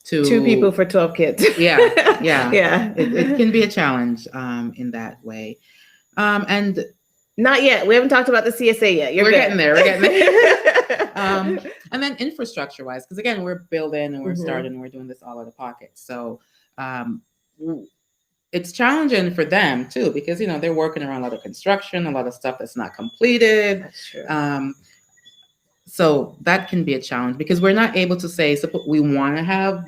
to 2 people for 12 kids. Yeah. Yeah. It can be a challenge in that way. And not yet. We haven't talked about the CSA yet. We're getting there. And then infrastructure wise, because again, we're building and we're starting and we're doing this all out of pocket. So it's challenging for them too, because they're working around a lot of construction, a lot of stuff that's not completed. That's true. So that can be a challenge because we're not able to say, we want to have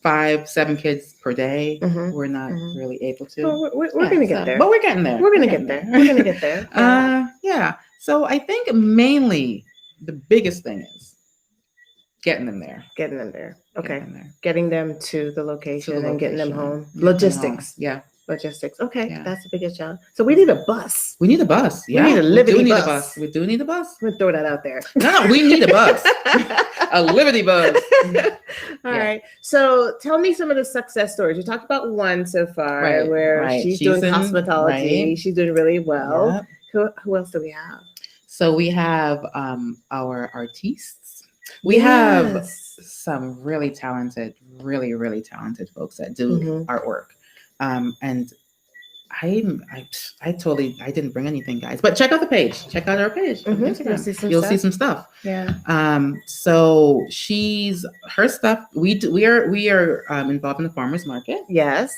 5-7 kids per day. We're not really able to. Well, we're going to get there. But we're getting there. We're going to get there. We're going to get there. Yeah. So I think mainly the biggest thing is getting them there. Okay. Getting them to the location and getting them home. Logistics. Yeah. Logistics. Okay. Yeah. That's the biggest challenge. So we need a bus. Yeah. We need a Liberty bus. We do need a bus. We'll throw that out there. No, we need a bus. A Liberty bus. All right. So tell me some of the success stories. You talked about one so far where she's doing cosmetology. Right. She's doing really well. Yep. Who else do we have? So we have our artistes. We have some really talented folks that do artwork. And I didn't bring anything, guys, but check out the page. Check out our page on Instagram. You'll see some stuff. Yeah. So her stuff. We are involved in the farmers market. Yes.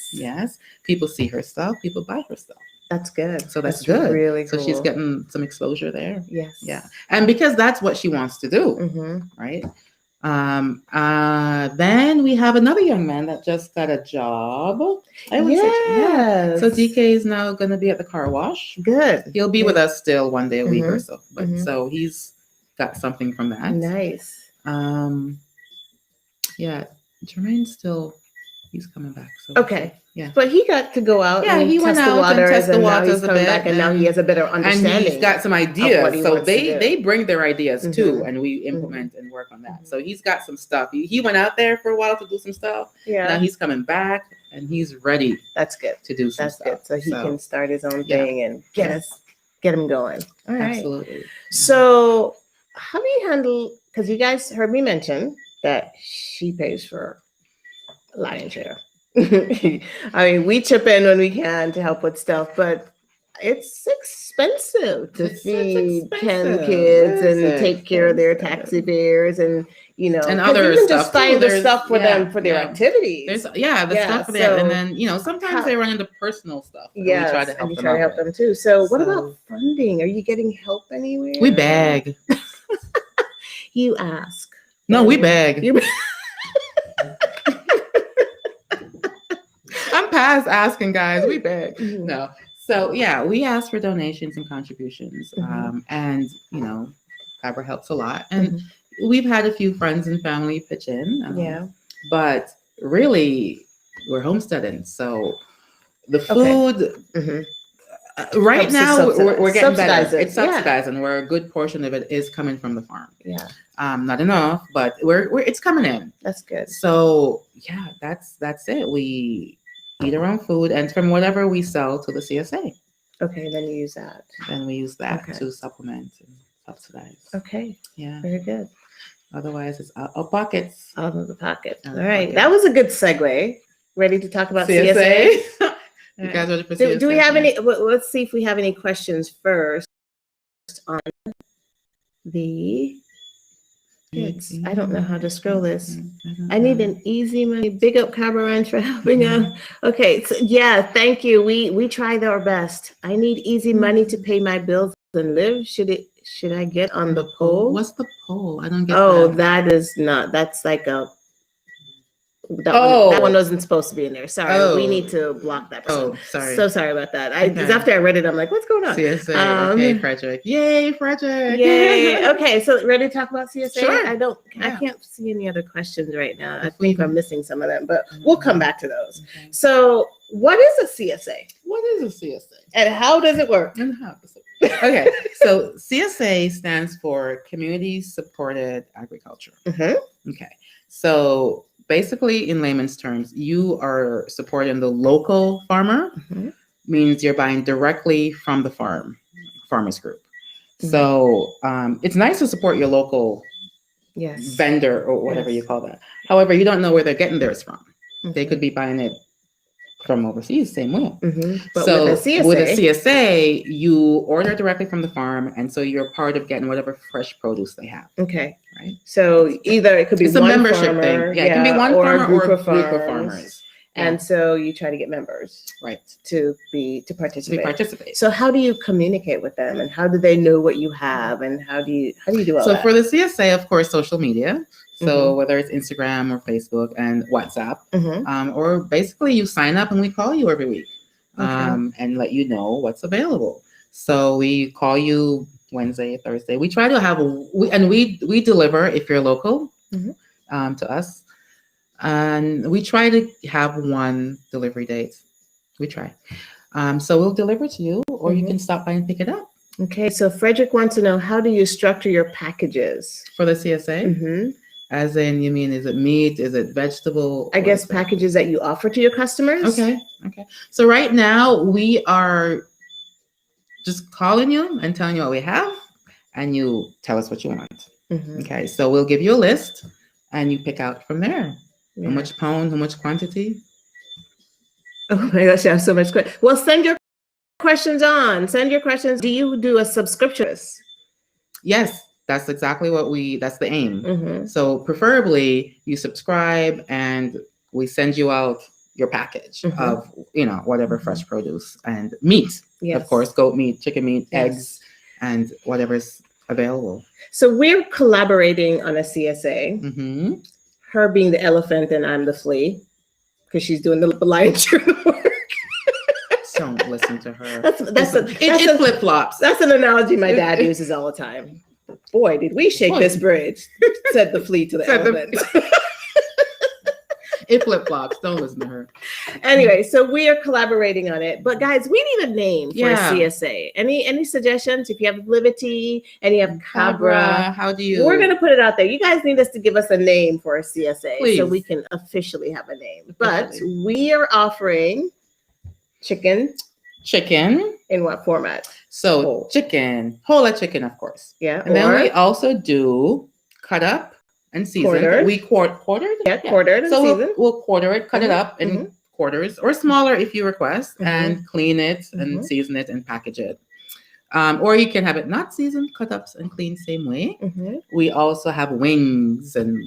People see her stuff. People buy her stuff. That's good. So that's good. Really cool. So she's getting some exposure there. Yes. Yeah. And because that's what she wants to do, right? Then we have another young man that just got a job. So DK is now going to be at the car wash. Good. He'll be with us still one day a week or so. But so he's got something from that. Nice. Yeah. Jermaine's he's coming back. So okay. Yeah. But he got to go out and he went out and test the waters a bit. Back and now he has a better understanding. And he's got some ideas. So they bring their ideas too, and we implement and work on that. So he's got some stuff. He went out there for a while to do some stuff. Yeah. Now he's coming back and he's ready. That's good. To do some stuff. Good. So he can start his own thing and get him going. All right. Absolutely. So how do you handle, because you guys heard me mention that she pays for a lion's share. I mean, we chip in when we can to help with stuff, but it's expensive to feed 10 kids and take care of their taxi fares and and other even stuff. Just find the stuff for them for their activities. There's stuff for that, and then sometimes they run into personal stuff. Yeah, we try to help them too. So what about funding? Are you getting help anywhere? We beg. You ask. No, we beg. I'm past asking, guys. We beg. No. So we ask for donations and contributions. And Cabra helps a lot. And we've had a few friends and family pitch in. But really, we're homesteading. So the food right now we're getting better. It's subsidized, and a good portion of it is coming from the farm. Yeah. Not enough, but it's coming in. That's good. So that's it. We eat our own food, and from whatever we sell to the CSA. Okay, then you use that. Then we use that to supplement and subsidize. Okay. Yeah. Very good. Otherwise, it's out of pockets. Out of the pocket. All right. That was a good segue. Ready to talk about CSA? You guys ready for CSA? Do we have any? Let's see if we have any questions first on the. I don't know how to scroll this. I need an easy money. Big up Cabra Ranch for helping out. Okay, so thank you. We tried our best. I need easy money to pay my bills and live. Should I get on the poll? What's the poll? I don't get. Oh, that is not. That's like a That one wasn't supposed to be in there. Sorry, we need to block that person. Oh, sorry. So sorry about that. After I read it, I'm like, what's going on? CSA. Okay, Frederick. Yay, Frederick. Yay. Okay, so ready to talk about CSA? Sure. I can't see any other questions right now. I think I'm missing some of them, but we'll come back to those. Okay. So what is a CSA? What is a CSA? And how does it work? Okay, so CSA stands for Community Supported Agriculture. Mm-hmm. Okay, so basically, in layman's terms, you are supporting the local farmer, means you're buying directly from the farmers group. Mm-hmm. So it's nice to support your local vendor or whatever you call that. However, you don't know where they're getting theirs from. Mm-hmm. They could be buying it from overseas, same way. Mm-hmm. But so with a CSA, you order directly from the farm, and so you're part of getting whatever fresh produce they have. Okay. Right. So either it could be it's one a membership farmer, thing. Yeah, it can be one farmer or a group of farmers. And so you try to get members, right, to participate. So how do you communicate with them, and how do they know what you have, and how do you do all that? So for the CSA, of course, social media. So whether it's Instagram or Facebook and WhatsApp, or basically you sign up and we call you every week, and let you know what's available. So we call you Wednesday, Thursday. We try to have we deliver if you're local to us. And we try to have one delivery date. We try. So we'll deliver to you, or you can stop by and pick it up. Okay. So Frederick wants to know, how do you structure your packages? For the CSA? As in, you mean, is it meat? Is it vegetable? I guess packages that you offer to your customers. Okay. So right now we are just calling you and telling you what we have, and you tell us what you want. Okay. So we'll give you a list, and you pick out from there. How much pound, how much quantity? Oh my gosh, I have so much questions. Well, send your questions on. Send your questions. Do you do a subscription? Yes, that's exactly that's the aim. So preferably you subscribe and we send you out your package of, whatever fresh produce and meat. Yes. Of course, goat meat, chicken meat, eggs, and whatever's available. So we're collaborating on a CSA. Her being the elephant and I'm the flea, because she's doing the lion's share of the work. Don't listen to her. It flip flops. That's an analogy my dad uses all the time. Boy, did we shake this bridge, said the flea to the elephant. It flip flops. Don't listen to her. Anyway, so we are collaborating on it. But guys, we need a name for a CSA. Any suggestions? If you have Liberty and you have Cabra, how do you? We're gonna put it out there. You guys need us to give us a name for a CSA, so we can officially have a name. But we are offering chicken. In what format? So whole chicken, of course. Yeah. And then we also do cut up and seasoned. Quartered. We quartered. Yeah, quartered and seasoned. We'll quarter it, cut it up in quarters or smaller if you request, and clean it and season it and package it. Or you can have it not seasoned, cut up and clean same way. We also have wings and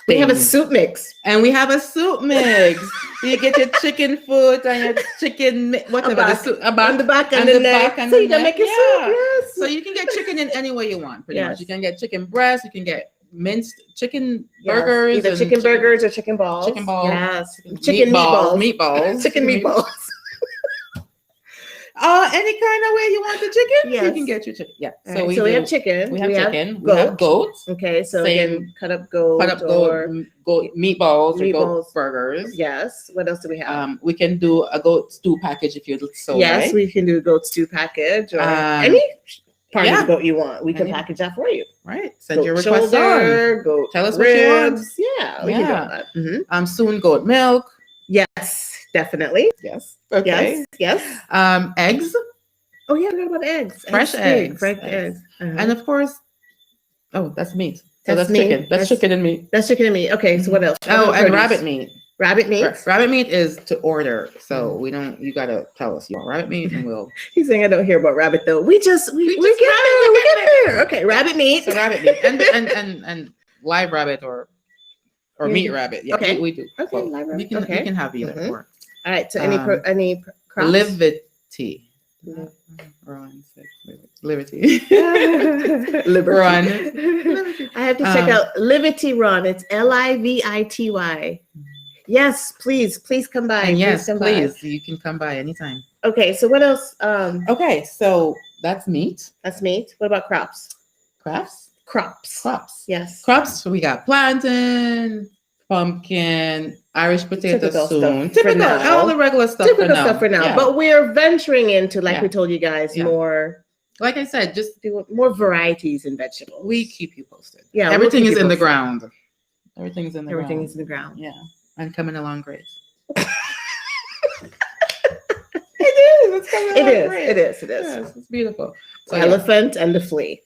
we have a soup mix. And we have a soup mix. You get your chicken foot and your chicken, whatever. On the back and the neck. So you can make your soup. Yes. So you can get chicken in any way you want, pretty much. You can get chicken breast. You can get minced chicken burgers. Either chicken burgers or chicken balls. Chicken balls. Yes. Chicken meatballs. Chicken meatballs. Any kind of way you want the chicken, you can get your chicken. Yeah. So we have chicken. We have chicken. We have goat. Okay, so again, cut up goat meatballs or goat burgers. Yes. What else do we have? We can do a goat stew package if you'd so. Yes, we can do a goat stew package or any part of the goat you want. We can package that for you. Right. Send your request on. Goat Tell us ribs. what you want. Yeah, we can do that. Soon goat milk. Yes, definitely. Yes. Okay. Yes. Eggs. Oh yeah, I forgot about eggs. Fresh eggs. And of course, that's meat. So that's chicken. That's chicken and meat. That's chicken and meat. Okay, so what else? And rabbit meat. Rabbit meat. Rabbit meat is to order, so we don't. You gotta tell us you want rabbit meat, and we'll. He's saying I don't hear about rabbit though. We get there. Okay, rabbit meat. So rabbit meat and live rabbit or meat rabbit. Yeah, okay, we do. Okay, live rabbit. We can have either or. All right. So any crops? Liberty. Liberty. I have to check out Liberty Run. It's Livity. Yes, please come by. And yes, come please, you can come by anytime. by. Okay, so what else? Okay, so that's meat. That's meat. What about crops? Crops. Yes. Crops. We got plantain, pumpkin, Irish potato Typical soon. stuff for now. All the regular stuff for now. Yeah. But we're venturing into, like Yeah. we told you guys, Yeah. more. Like I said, just do more varieties in vegetables. We keep you posted. Yeah, everything is in the ground. Everything's in the ground. Everything is in the ground. Yeah, and coming along great. It's coming It along is. great. It is. Yes, it's beautiful. So elephant and the flea.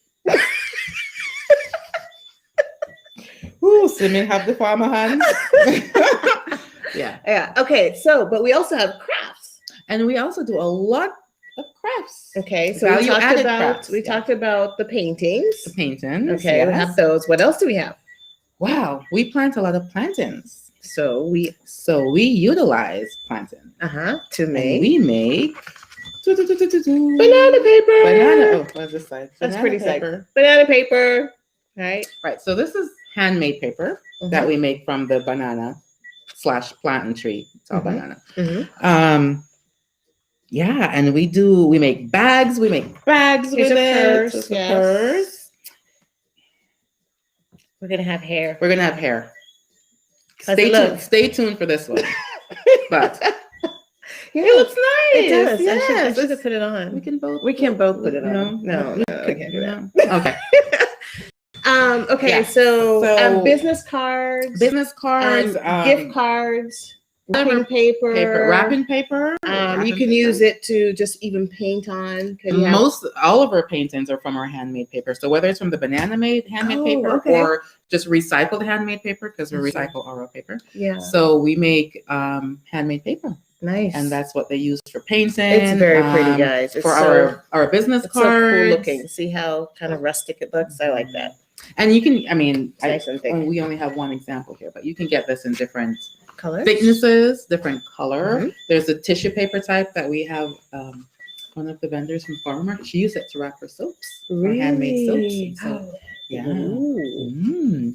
Ooh, swimming have the farmer hands. Yeah. Okay. So, but we also have crafts, and we also do a lot of crafts. Okay. So we talked about the paintings. The paintings. Okay. We have those. What else do we have? Wow, we plant a lot of plantains. So we utilize plantain. To make. And we make banana paper. Oh, what's this side? That's pretty paper. Banana paper. Right. So this is handmade paper that we make from the banana/plantain tree. It's all banana. Yeah, and we make bags. We make bags with it. Purse. We're gonna have hair. Stay tuned for this one. But it looks nice. It does. Yes. I should have put it on. We can both. We can't both put it on. No. Okay. Okay. Okay. Yeah. So business cards, gift cards, wrapping paper. You can use it to just even paint on. All of our paintings are from our handmade paper. So whether it's from the handmade paper or just recycled handmade paper, because we recycle our paper. Yeah. So we make handmade paper. Nice. And that's what they use for painting. It's very pretty, guys. It's for our business cards. So cool looking. See how kind of rustic it looks? I like that. And you can, we only have one example here, but you can get this in different colors, thicknesses, different color. There's a tissue paper type that we have. One of the vendors from Farmer Market, she used it to wrap her soaps, her handmade soaps.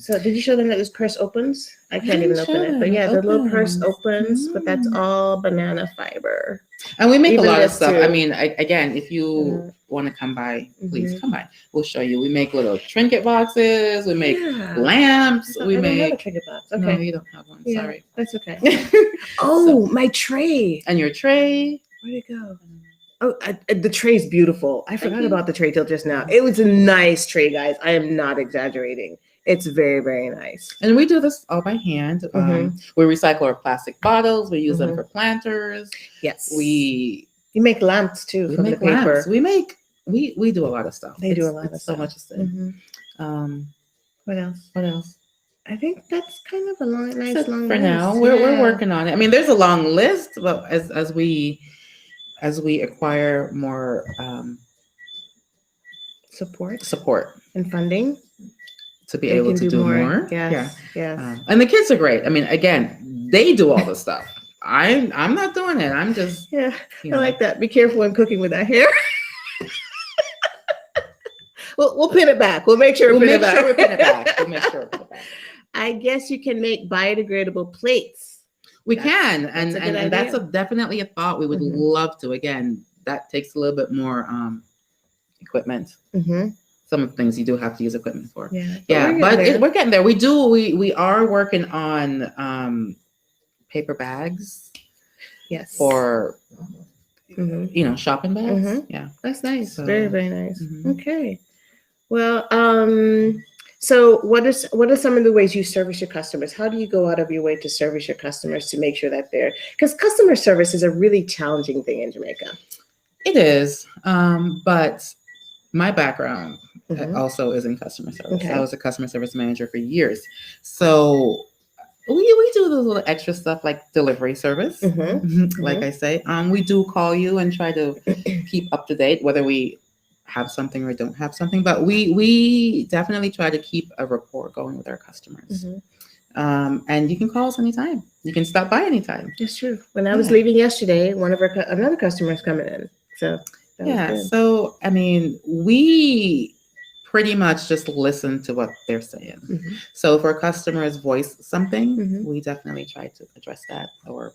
So did you show them that this purse opens? I can't even open it, but yeah, the little purse opens, but that's all banana fiber. And we make a lot of stuff. Again, if you want to come by, please come by. We'll show you. We make little trinket boxes. We make lamps. We make a trinket box. Okay, no, you don't have one. Yeah, sorry, that's okay. My tray. And your tray. Where'd it go? Oh, the tray's beautiful. I forgot about the tray till just now. It was a nice tray, guys. I am not exaggerating. It's very, very nice. And we do this all by hand. We recycle our plastic bottles. We use them for planters. Yes. You make lamps too from the paper. We do a lot of stuff. They do a lot of stuff. So much to say. What else? I think that's kind of a nice long for list. now. We're working on it. There's a long list, but as we acquire more support and funding to be able to do more. Yes. And the kids are great. Again, they do all the stuff. I'm not doing it. I'm just I like that. Be careful when cooking with that hair. We'll pin it back. We'll make sure we pin it back. I guess you can make biodegradable plates. We can, and that's definitely a thought. We would love to. Again, that takes a little bit more equipment. Some of the things you do have to use equipment for. But we're getting there. We are working on paper bags. Yes. For shopping bags. Yeah, that's nice. So, very, very nice. Okay. Well, so what are some of the ways you service your customers? How do you go out of your way to service your customers to make sure that because customer service is a really challenging thing in Jamaica. It is. But my background also is in customer service. Okay. I was a customer service manager for years. So we do those little extra stuff like delivery service. Like I say, we do call you and try to keep up to date, whether we have something or don't have something, but we definitely try to keep a rapport going with our customers. And you can call us anytime. You can stop by anytime. That's true. When I was leaving yesterday, another customer is coming in. So so we pretty much just listen to what they're saying. Mhm. So if our customers voice something, Mhm. we definitely try to address that or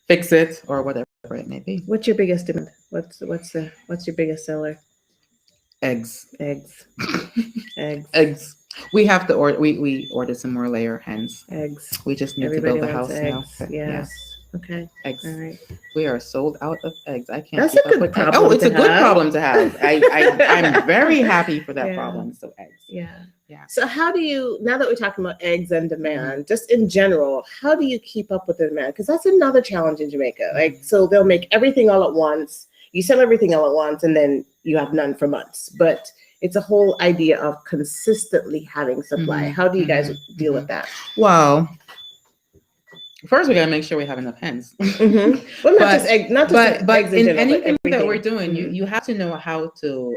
fix it or whatever it may be. What's your biggest demand? What's your biggest seller? Eggs. Eggs. Eggs. Eggs. We have to order. We ordered some more layer hens. Eggs. We just need Everybody to build a wants house eggs. now. Yes. Okay. Eggs. All right. We are sold out of eggs. I can't That's keep a up good with eggs. problem Oh, it's to a good have. problem to have. I'm very happy for that Yeah. problem. So eggs. Yeah. Yeah. So how do you, now that we're talking about eggs and demand, just in general, how do you keep up with the demand? Because that's another challenge in Jamaica. Like, so they'll make everything all at once. You sell everything all at once, and then you have none for months. But it's a whole idea of consistently having supply. Mhm. How do you guys Mhm. deal with that? Well, first we gotta make sure we have enough hens. Mm-hmm. Well, not just eggs, But eggs in in general, anything but that we're everything. doing, Mhm. you have to know how to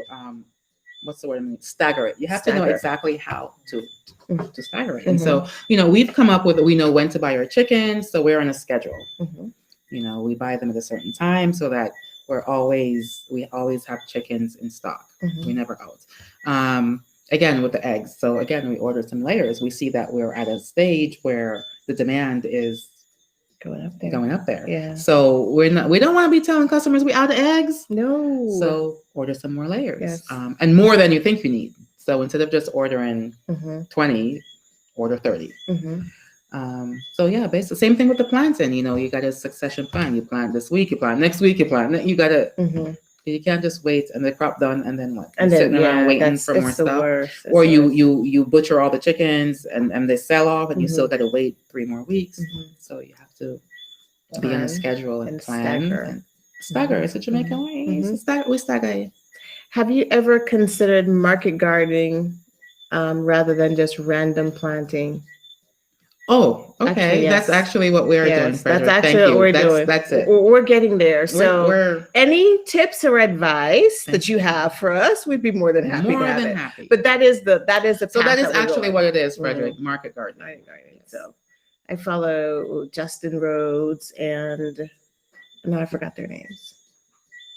what's the word? I mean, stagger it. You have to know Stagger. exactly how to Mhm. stagger it. And so, we've come up with, we know when to buy our chickens, so we're on a schedule. Mhm. We buy them at a certain time so that we always have chickens in stock. Mhm. We never out. Again, with the eggs. So again, we ordered some layers. We see that we're at a stage where the demand is Going up there. Yeah. So we don't want to be telling customers we out of eggs. No. So order some more layers. Yes. And more than you think you need. So instead of just ordering Mhm. 20, order 30. Mhm. So yeah, basically same thing with the planting. You got a succession plan. You plant this week, you plant next week, you plant. You gotta. Mhm. You can't just wait and the crop done and then what? And You're then sitting around waiting for more stuff. Worst. Or you butcher all the chickens and they sell off and you still Mhm. gotta wait 3 more weeks. Mhm. So you have to be on a schedule and plan stagger. and stagger. It's a Jamaican way. Mhm. We stagger. Have you ever considered market gardening rather than just random planting? Oh, okay. Actually, yes. That's actually what we're doing, Yes, Frederick. that's actually Thank what you. we're doing. That's it. We're getting there. So, We're any tips or advice Thank that you have for us, we'd be more than happy to have it. happy. But that is the So that path is we're actually going. what it is, Frederick. Market gardening. Right. So, I follow Justin Rhodes and no, I forgot their names.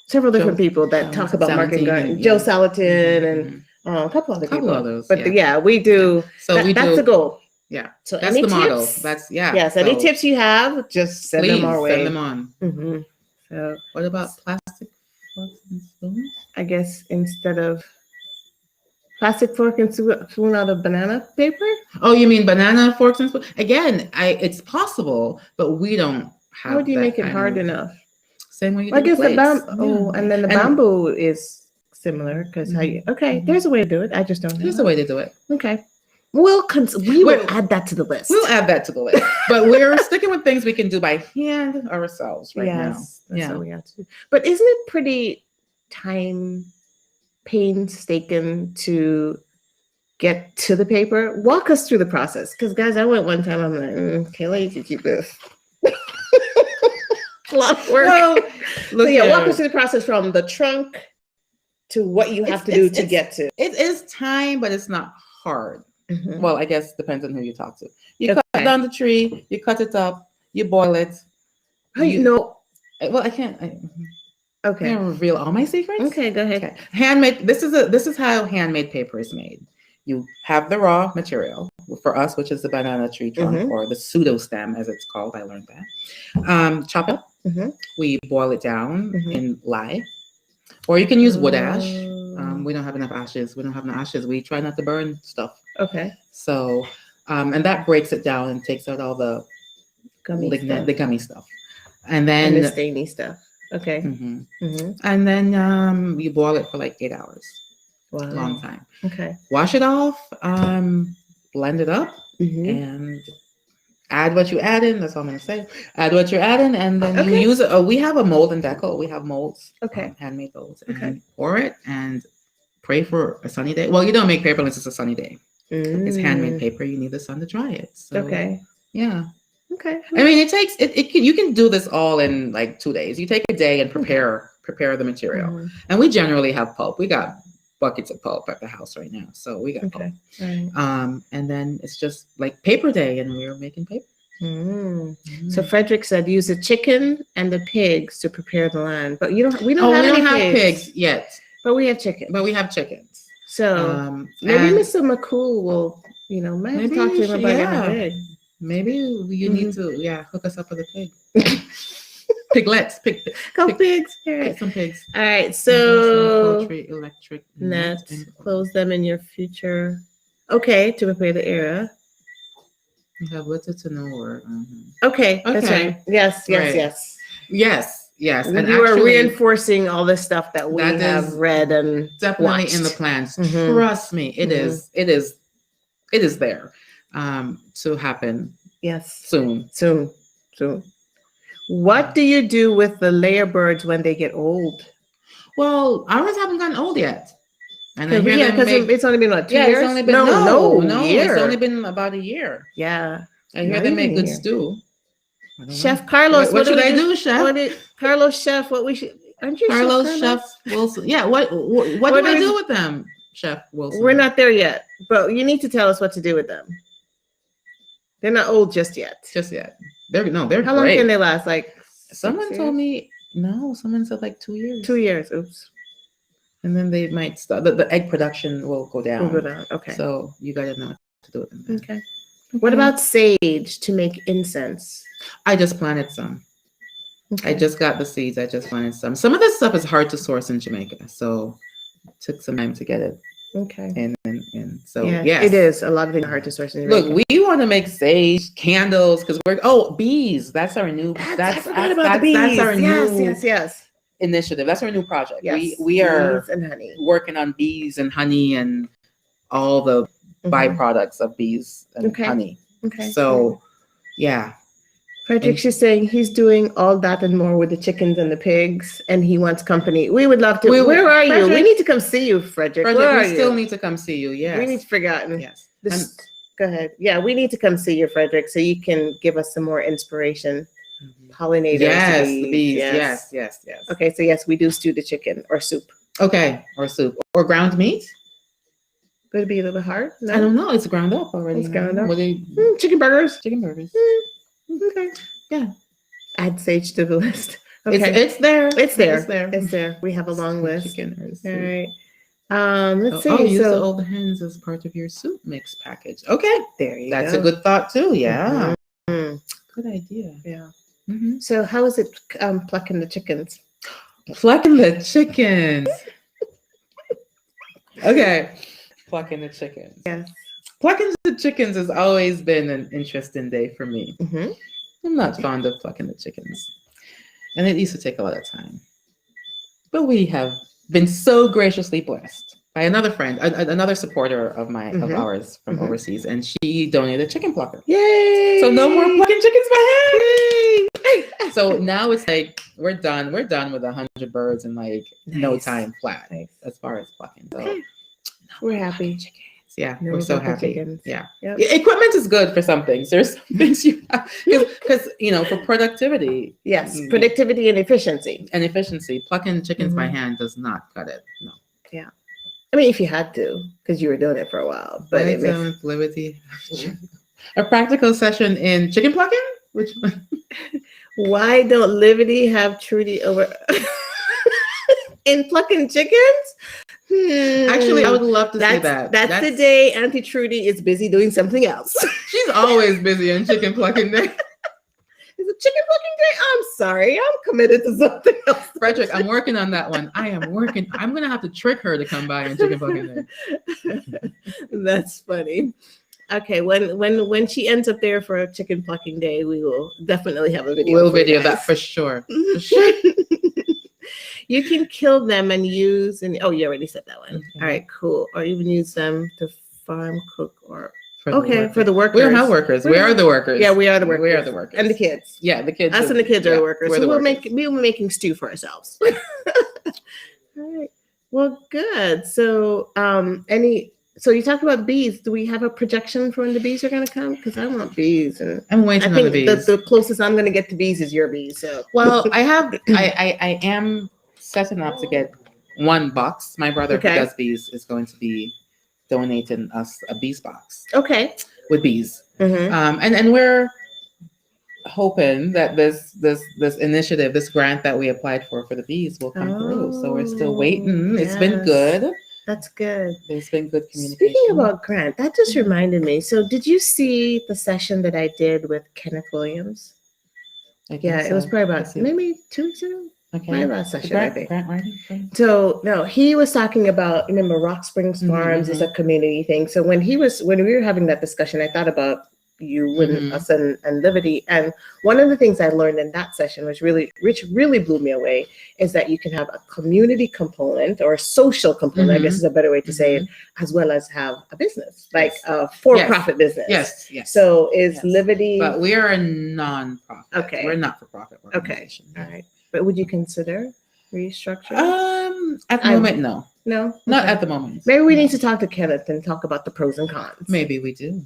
Several different people that talk about market gardening. Joe Salatin and a couple other people. Others, but we do. Yeah. So that's the goal. Yeah. So that's any the tips? model. That's Yes. So Any tips you have, just send them our way. Send them on. Mm-hmm. So what about plastic forks and spoons? I guess instead of plastic fork and spoon out of banana paper. Oh, you mean banana forks and spoons? Again, it's possible, but we don't have. How would you make it hard enough? Same way you do I guess plates. the bamboo. And then the bamboo is similar because there's a way to do it. I just don't know. There's a way to do it. Okay. We will add that to the list. We'll add that to the list. But we're sticking with things we can do by hand ourselves right now. That's what we have to do. But isn't it pretty painstaking to get to the paper? Walk us through the process. Because guys, I went one time, I'm like, Kayla, you can keep this. A lot of work. Well, look, walk us through the process from the trunk to what you have to do to get to. It is time, but it's not hard. Mm-hmm. Well, I guess depends on who you talk to. You cut down the tree, you cut it up, you boil it. How you know? Well, I can't. Okay. Can't reveal all my secrets. Okay, go ahead. Okay. Handmade. This is how handmade paper is made. You have the raw material for us, which is the banana tree trunk or the pseudo stem, as it's called. I learned that. Chop it. Mm-hmm. We boil it down in lye, or you can use wood ash. We don't have enough ashes. We try not to burn stuff. Okay. So, and that breaks it down and takes out all the gummy stuff, and then the stainy stuff. Okay. And then you boil it for like 8 hours. Wow. Long time. Okay. Wash it off. Blend it up, and add what you add in. That's all I'm gonna say. Add what you're adding, and then you use it. We have a mold in Deco. We have molds. Okay. Handmade molds. And pour it and pray for a sunny day. Well, you don't make paper unless it's a sunny day. It's handmade paper. You need the sun to dry it. So, yeah. Okay. I mean, it takes you can do this all in like 2 days. You take a day and prepare the material. And we generally have pulp. We got buckets of pulp at the house right now. So we got pulp. Right. And then it's just like paper day and we're making paper. So Frederick said use the chicken and the pigs to prepare the land. But we don't have pigs yet. But we have chickens. So maybe and Mr. McCool will, might have to talk to him about getting a pig. maybe you need to hook us up with a pig. Piglets, pigs. All get right. some pigs. All right. So poultry, electric net, close them in your future. Okay, to prepare the area. You have little to no work. Okay, that's right. Yes. Yes. And you are reinforcing all the stuff that we have read and definitely watched. in the plans. Trust me, it is there to happen. Yes. Soon. What do you do with the layer birds when they get old? Well, ours haven't gotten old yet. And because it's only been 2 years. It's only been year. It's only been about a year. Yeah, I hear they make good stew. Chef Carlos, what should I do, Chef? Carlos Chef, what we should? Aren't you Carlos Chef Wilson? Yeah. What do I do with them, Chef Wilson? We're not there yet, but you need to tell us what to do with them. They're not old just yet. They're How long can they last? Like someone told me. No, someone said like 2 years. 2 years. Oops. And then they might start. The egg production will go down. Okay. So you gotta know what to do with them. Okay. What about sage to make incense? I just planted some. Okay. I just got the seeds. I just planted some. Some of this stuff is hard to source in Jamaica, so it took some time to get it. Okay. And so it is a lot of things are hard to source in Jamaica. Look, we want to make sage candles because bees. That's our new. That's our new. Yes. Initiative. That's our new project. Yes. We are bees and honey. Working on bees and honey and all the byproducts of bees and honey. Okay. So, yeah. Frederick's just saying he's doing all that and more with the chickens and the pigs, and he wants company. We would love to. Where are you? We need to come see you, Frederick. We still need to come see you. Yes. We need to figure out. Yes. Go ahead. Yeah, we need to come see you, Frederick, so you can give us some more inspiration. Pollinators. Yes, the bees. Yes. Okay, so yes, we do stew the chicken or soup. Okay, or soup or ground meat. Would it be a little bit hard? No? I don't know. It's ground up already. It's ground up. Chicken burgers. Okay. Yeah. Add sage to the list. Okay. It's there. It's there. We have a long list. Chicken or soup. All right. Let's see. Use the old hens as part of your soup mix package. Okay. There you go. That's a good thought too. Yeah. Good idea. Yeah. So how is it plucking the chickens? Plucking the chickens. Okay. Plucking the chickens. Yes. Plucking the chickens has always been an interesting day for me. I'm not fond of plucking the chickens. And it used to take a lot of time. But we have been so graciously blessed by another friend, another supporter of ours from overseas, and she donated a chicken plucker. Yay! So no more plucking chickens by hand. Yay! So now it's like we're done with 100 birds in like no time flat as far as plucking. So we're happy. Yeah, we're so happy. Chickens. Yeah. Equipment is good for some things. There's some things you have because for productivity. Yes, productivity and efficiency. Plucking chickens by hand does not cut it. No. Yeah. I mean, if you had to, because you were doing it for a while, but it makes liberty. A practical session in chicken plucking. Which one? Why don't Liberty have Trudy over in plucking chickens? Actually, I would love to see that. That's the day Auntie Trudy is busy doing something else. She's always busy on chicken plucking day. It's a chicken plucking day. I'm sorry. I'm committed to something else. Frederick, I'm working on that one. I am working. I'm going to have to trick her to come by on chicken plucking day. That's funny. Okay, when she ends up there for a chicken plucking day, we will definitely have a video. We'll video that for sure. For sure. You can kill them and use, you already said that one. All right, cool. Or even use them to farm, cook, or for the workers. We don't have workers. We are the workers. Yeah, we are the workers. We are the workers. And the kids. Yeah, the kids. Us and the kids are the workers. We're so we'll be making stew for ourselves. All right. Well, good. So so you talked about bees. Do we have a projection for when the bees are going to come? Because I want bees. And I'm waiting on the bees. The closest I'm going to get to bees is your bees. So I am setting up to get one box. My brother who does bees is going to be donating us a bees box. Okay. With bees. And we're hoping that this initiative, this grant that we applied for the bees will come through. So we're still waiting. Yes. It's been good. That's good. There's been good communication. Speaking about Grant, that just reminded me. So, did you see the session that I did with Kenneth Williams? Yeah, it was probably about maybe 2 weeks ago. Okay. My last session, I think. Grant writing? So no, he was talking about, remember, Rock Springs Farms is a community thing. So when we were having that discussion, I thought about you and us and Liberty. And one of the things I learned in that session which really blew me away is that you can have a community component or a social component, I guess is a better way to say it, as well as have a business, like a for-profit business. Yes. So is Liberty. But we are a non-profit. Okay. We're not for profit organization. Okay. All right. But would you consider restructuring? At the moment, no. No? Not at the moment. Maybe we need to talk to Kenneth and talk about the pros and cons. Maybe we do.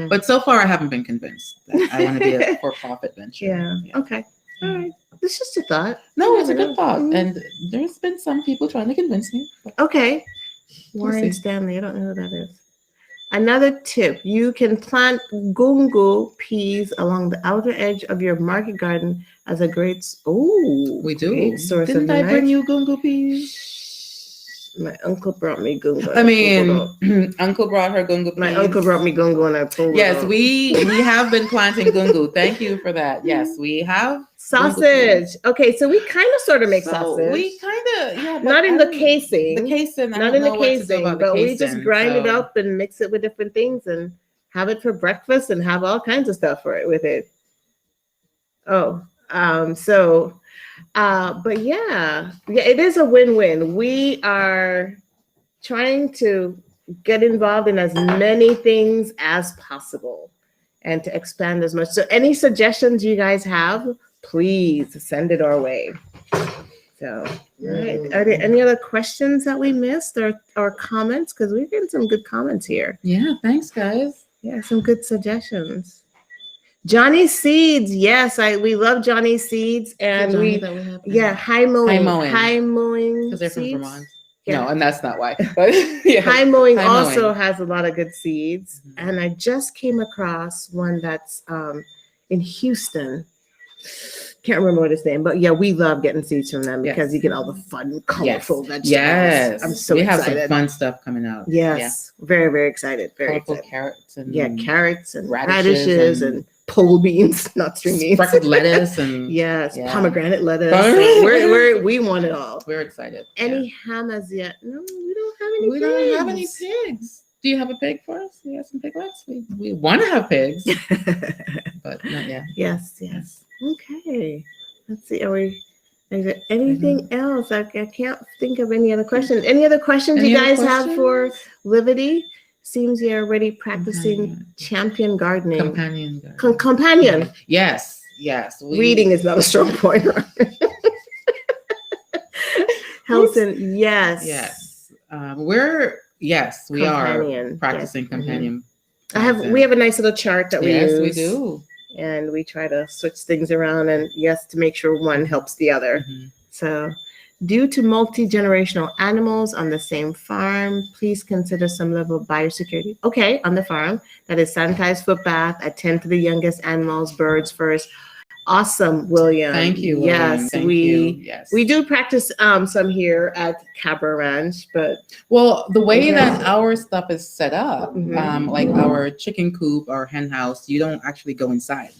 But so far, I haven't been convinced that I want to be a for-profit venture. Yeah. Okay. All right. It's just a thought. No, it's a good thought. And there's been some people trying to convince me. Okay. Warren Stanley. I don't know who that is. Another tip, you can plant gungo peas along the outer edge of your market garden as a great we do. Great source Didn't of I bring you gungo peas? My uncle brought me gungo. I mean, uncle brought her gungo peas. My uncle brought me gungo and I pulled it out. we have been planting gungo. Thank you for that. Yes, we have. Sausage. Okay, so we kind of sort of make sausage. We kind of, yeah. Not in the casing. The casing. Not in the casing, but we just grind it up and mix it with different things and have it for breakfast and have all kinds of stuff with it. But yeah, it is a win-win. We are trying to get involved in as many things as possible and to expand as much. So any suggestions you guys have, please send it our way. So, all right. Are there any other questions that we missed or comments? Because we're getting some good comments here. Yeah, thanks, guys. Yeah, some good suggestions. Johnny Seeds, yes, we love Johnny Seeds, and high mowing because they're seeds. From Vermont. Yeah. No, and that's not why. But yeah. High mowing also has a lot of good seeds, and I just came across one that's in Houston. Can't remember what his name, but yeah, we love getting seeds from them because you get all the fun, colorful vegetables. Yes, I'm so excited. We have some fun stuff coming out. Yes, very, very excited. Very excited. Carrots and carrots and radishes and pole beans, not string beans, speckled lettuce and pomegranate lettuce. We want it all. We're excited. Any ham as yet? No, we don't have any. We don't have any pigs. Do you have a pig for us? We have some piglets. We want to have pigs, but not yet. Yes. Okay. Let's see. Is there anything else? I can't think of any other questions. Any other questions you guys have for Liberty? Seems you're already practicing champion gardening. Companion. Yes. Reading is not a strong point. Helton, yes. We are practicing companion. We have a nice little chart that we use. Yes, we do. And we try to switch things around and to make sure one helps the other. So due to multi-generational animals on the same farm, please consider some level of biosecurity. Okay, on the farm, that is sanitized footbath, attend to the youngest animals, birds first. Awesome, William. Thank you, William. Yes, we do practice some here at Cabra Ranch, but the way that our stuff is set up, like our chicken coop or hen house, you don't actually go inside.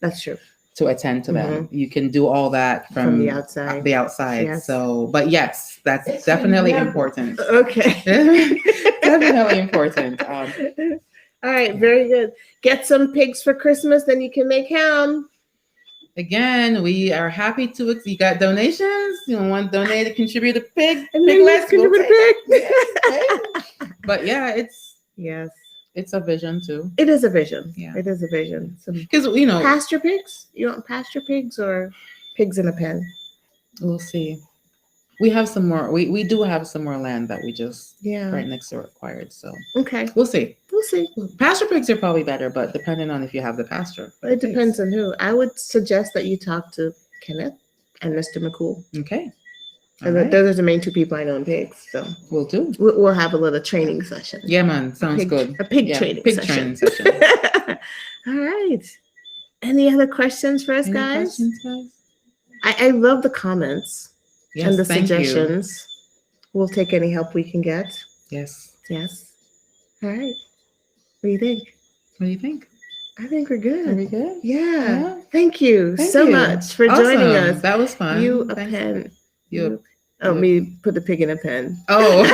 That's true. To attend to them, you can do all that from the outside. Yes. So, but yes, that's definitely important. Okay, definitely important. All right, very good. Get some pigs for Christmas, then you can make ham. Again, we are happy to. You got donations? You want to donate to contribute a pig? Let's contribute a pig. But yeah, it's a vision too. It is a vision. Yeah, it is a vision. Because pasture pigs. You want pasture pigs or pigs in a pen? We'll see. We have some more. We do have some more land that we just right next door acquired. So okay, we'll see. Pasture pigs are probably better, but depending on if you have the pasture. It depends on who. I would suggest that you talk to Kenneth and Mr. McCool. Okay. Those are the main two people I know in pigs. So we'll do. We'll have a little training session. Yeah, man. Sounds good. A pig training session. All right. Any other questions for us, guys? I love the comments and the suggestions. We'll take any help we can get. Yes. Yes. All right. What do you think? What do you think? I think we're good. Are we good? Yeah. Yeah. Thank you Thank so you. much for joining Awesome. us. That was fun. You a Thanks. pen. You. Oh, you- me put the pig in a pen. Oh.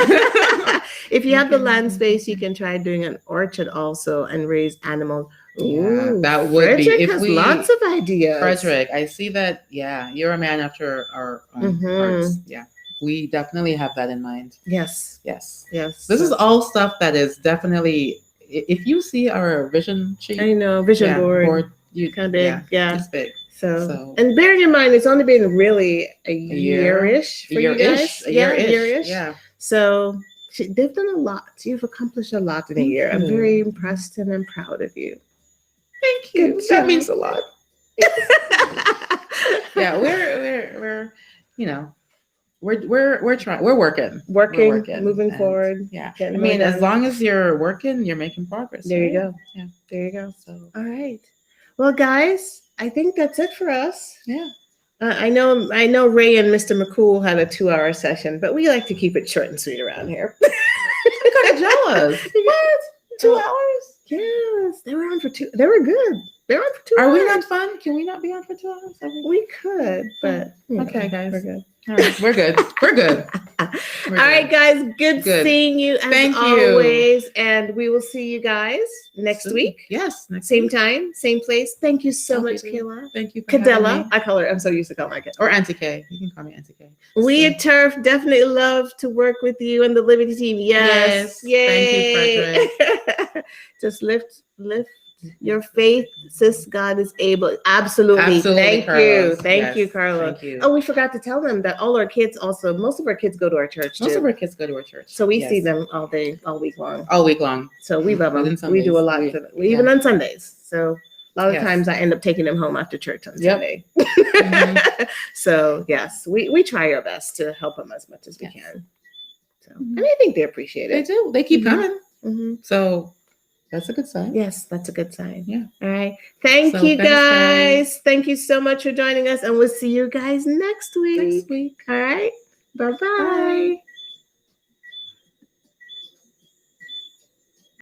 If you have the Okay. land space, you can try doing an orchard also and raise animals. Yeah, Ooh, that would be Frederick if has we. lots of ideas. Frederick, I see that. Yeah, you're a man after our own hearts. Yeah, we definitely have that in mind. Yes. Yes. Yes. This is all stuff that is definitely. If you see our vision sheet, I know vision board. you Kind of big. Yeah. it's big. So, and bearing in mind, it's only been really a year-ish for you guys. A year-ish. Yeah. So they've done a lot. You've accomplished a lot in a year. I'm very impressed and I'm proud of you. Thank you. Good That job. means a lot. Yeah, we're you know, we're trying. We're working, moving and, forward. Yeah, getting I mean, more as done. long as you're working, you're making progress. There you right? go. Yeah, There you go. so All right. Well, guys, I think that's it for us. yeah. I know Ray and Mr. McCool had a 2-hour session, but we like to keep it short and sweet around here. I'm kind of jealous. What? 2 hours? Yes, they were on for 2. They were good. They were on for 2 hours. Are we not fun? Can we not be on for 2 hours? We could, but okay, guys, we're good. All right, we're good. We're good. All right, guys. Good seeing you as Thank always, and we will see you guys next Soon. week. Yes, next Same week. time, same place. Thank you so much, Kayla. Thank you, for having Kedela. me. I call her. I'm so used to calling her Kedela. Or Auntie K. You can call me Auntie K. We at Turf definitely love to work with you and the Liberty team. Yes. Yay. Thank you, Frederick. Just lift your faith, sis. God is able. Absolutely. Thank Carlos. Thank you, Carlos. Thank you. Oh, we forgot to tell them that all our kids also, most of our kids go to our church too. Most of our kids go to our church. So we see them all week long. All week long. So we love them. Sundays, We do a lot for them. Even on Sundays. So a lot of times I end up taking them home after church on Sunday. So yes, we try our best to help them as much as we can. So and I think they appreciate it. They do. They keep coming. So that's a good sign. Yes, that's a good sign. Yeah. All right. Thank you, guys. Thank you so much for joining us, and we'll see you guys next week. All right. Bye-bye. Bye.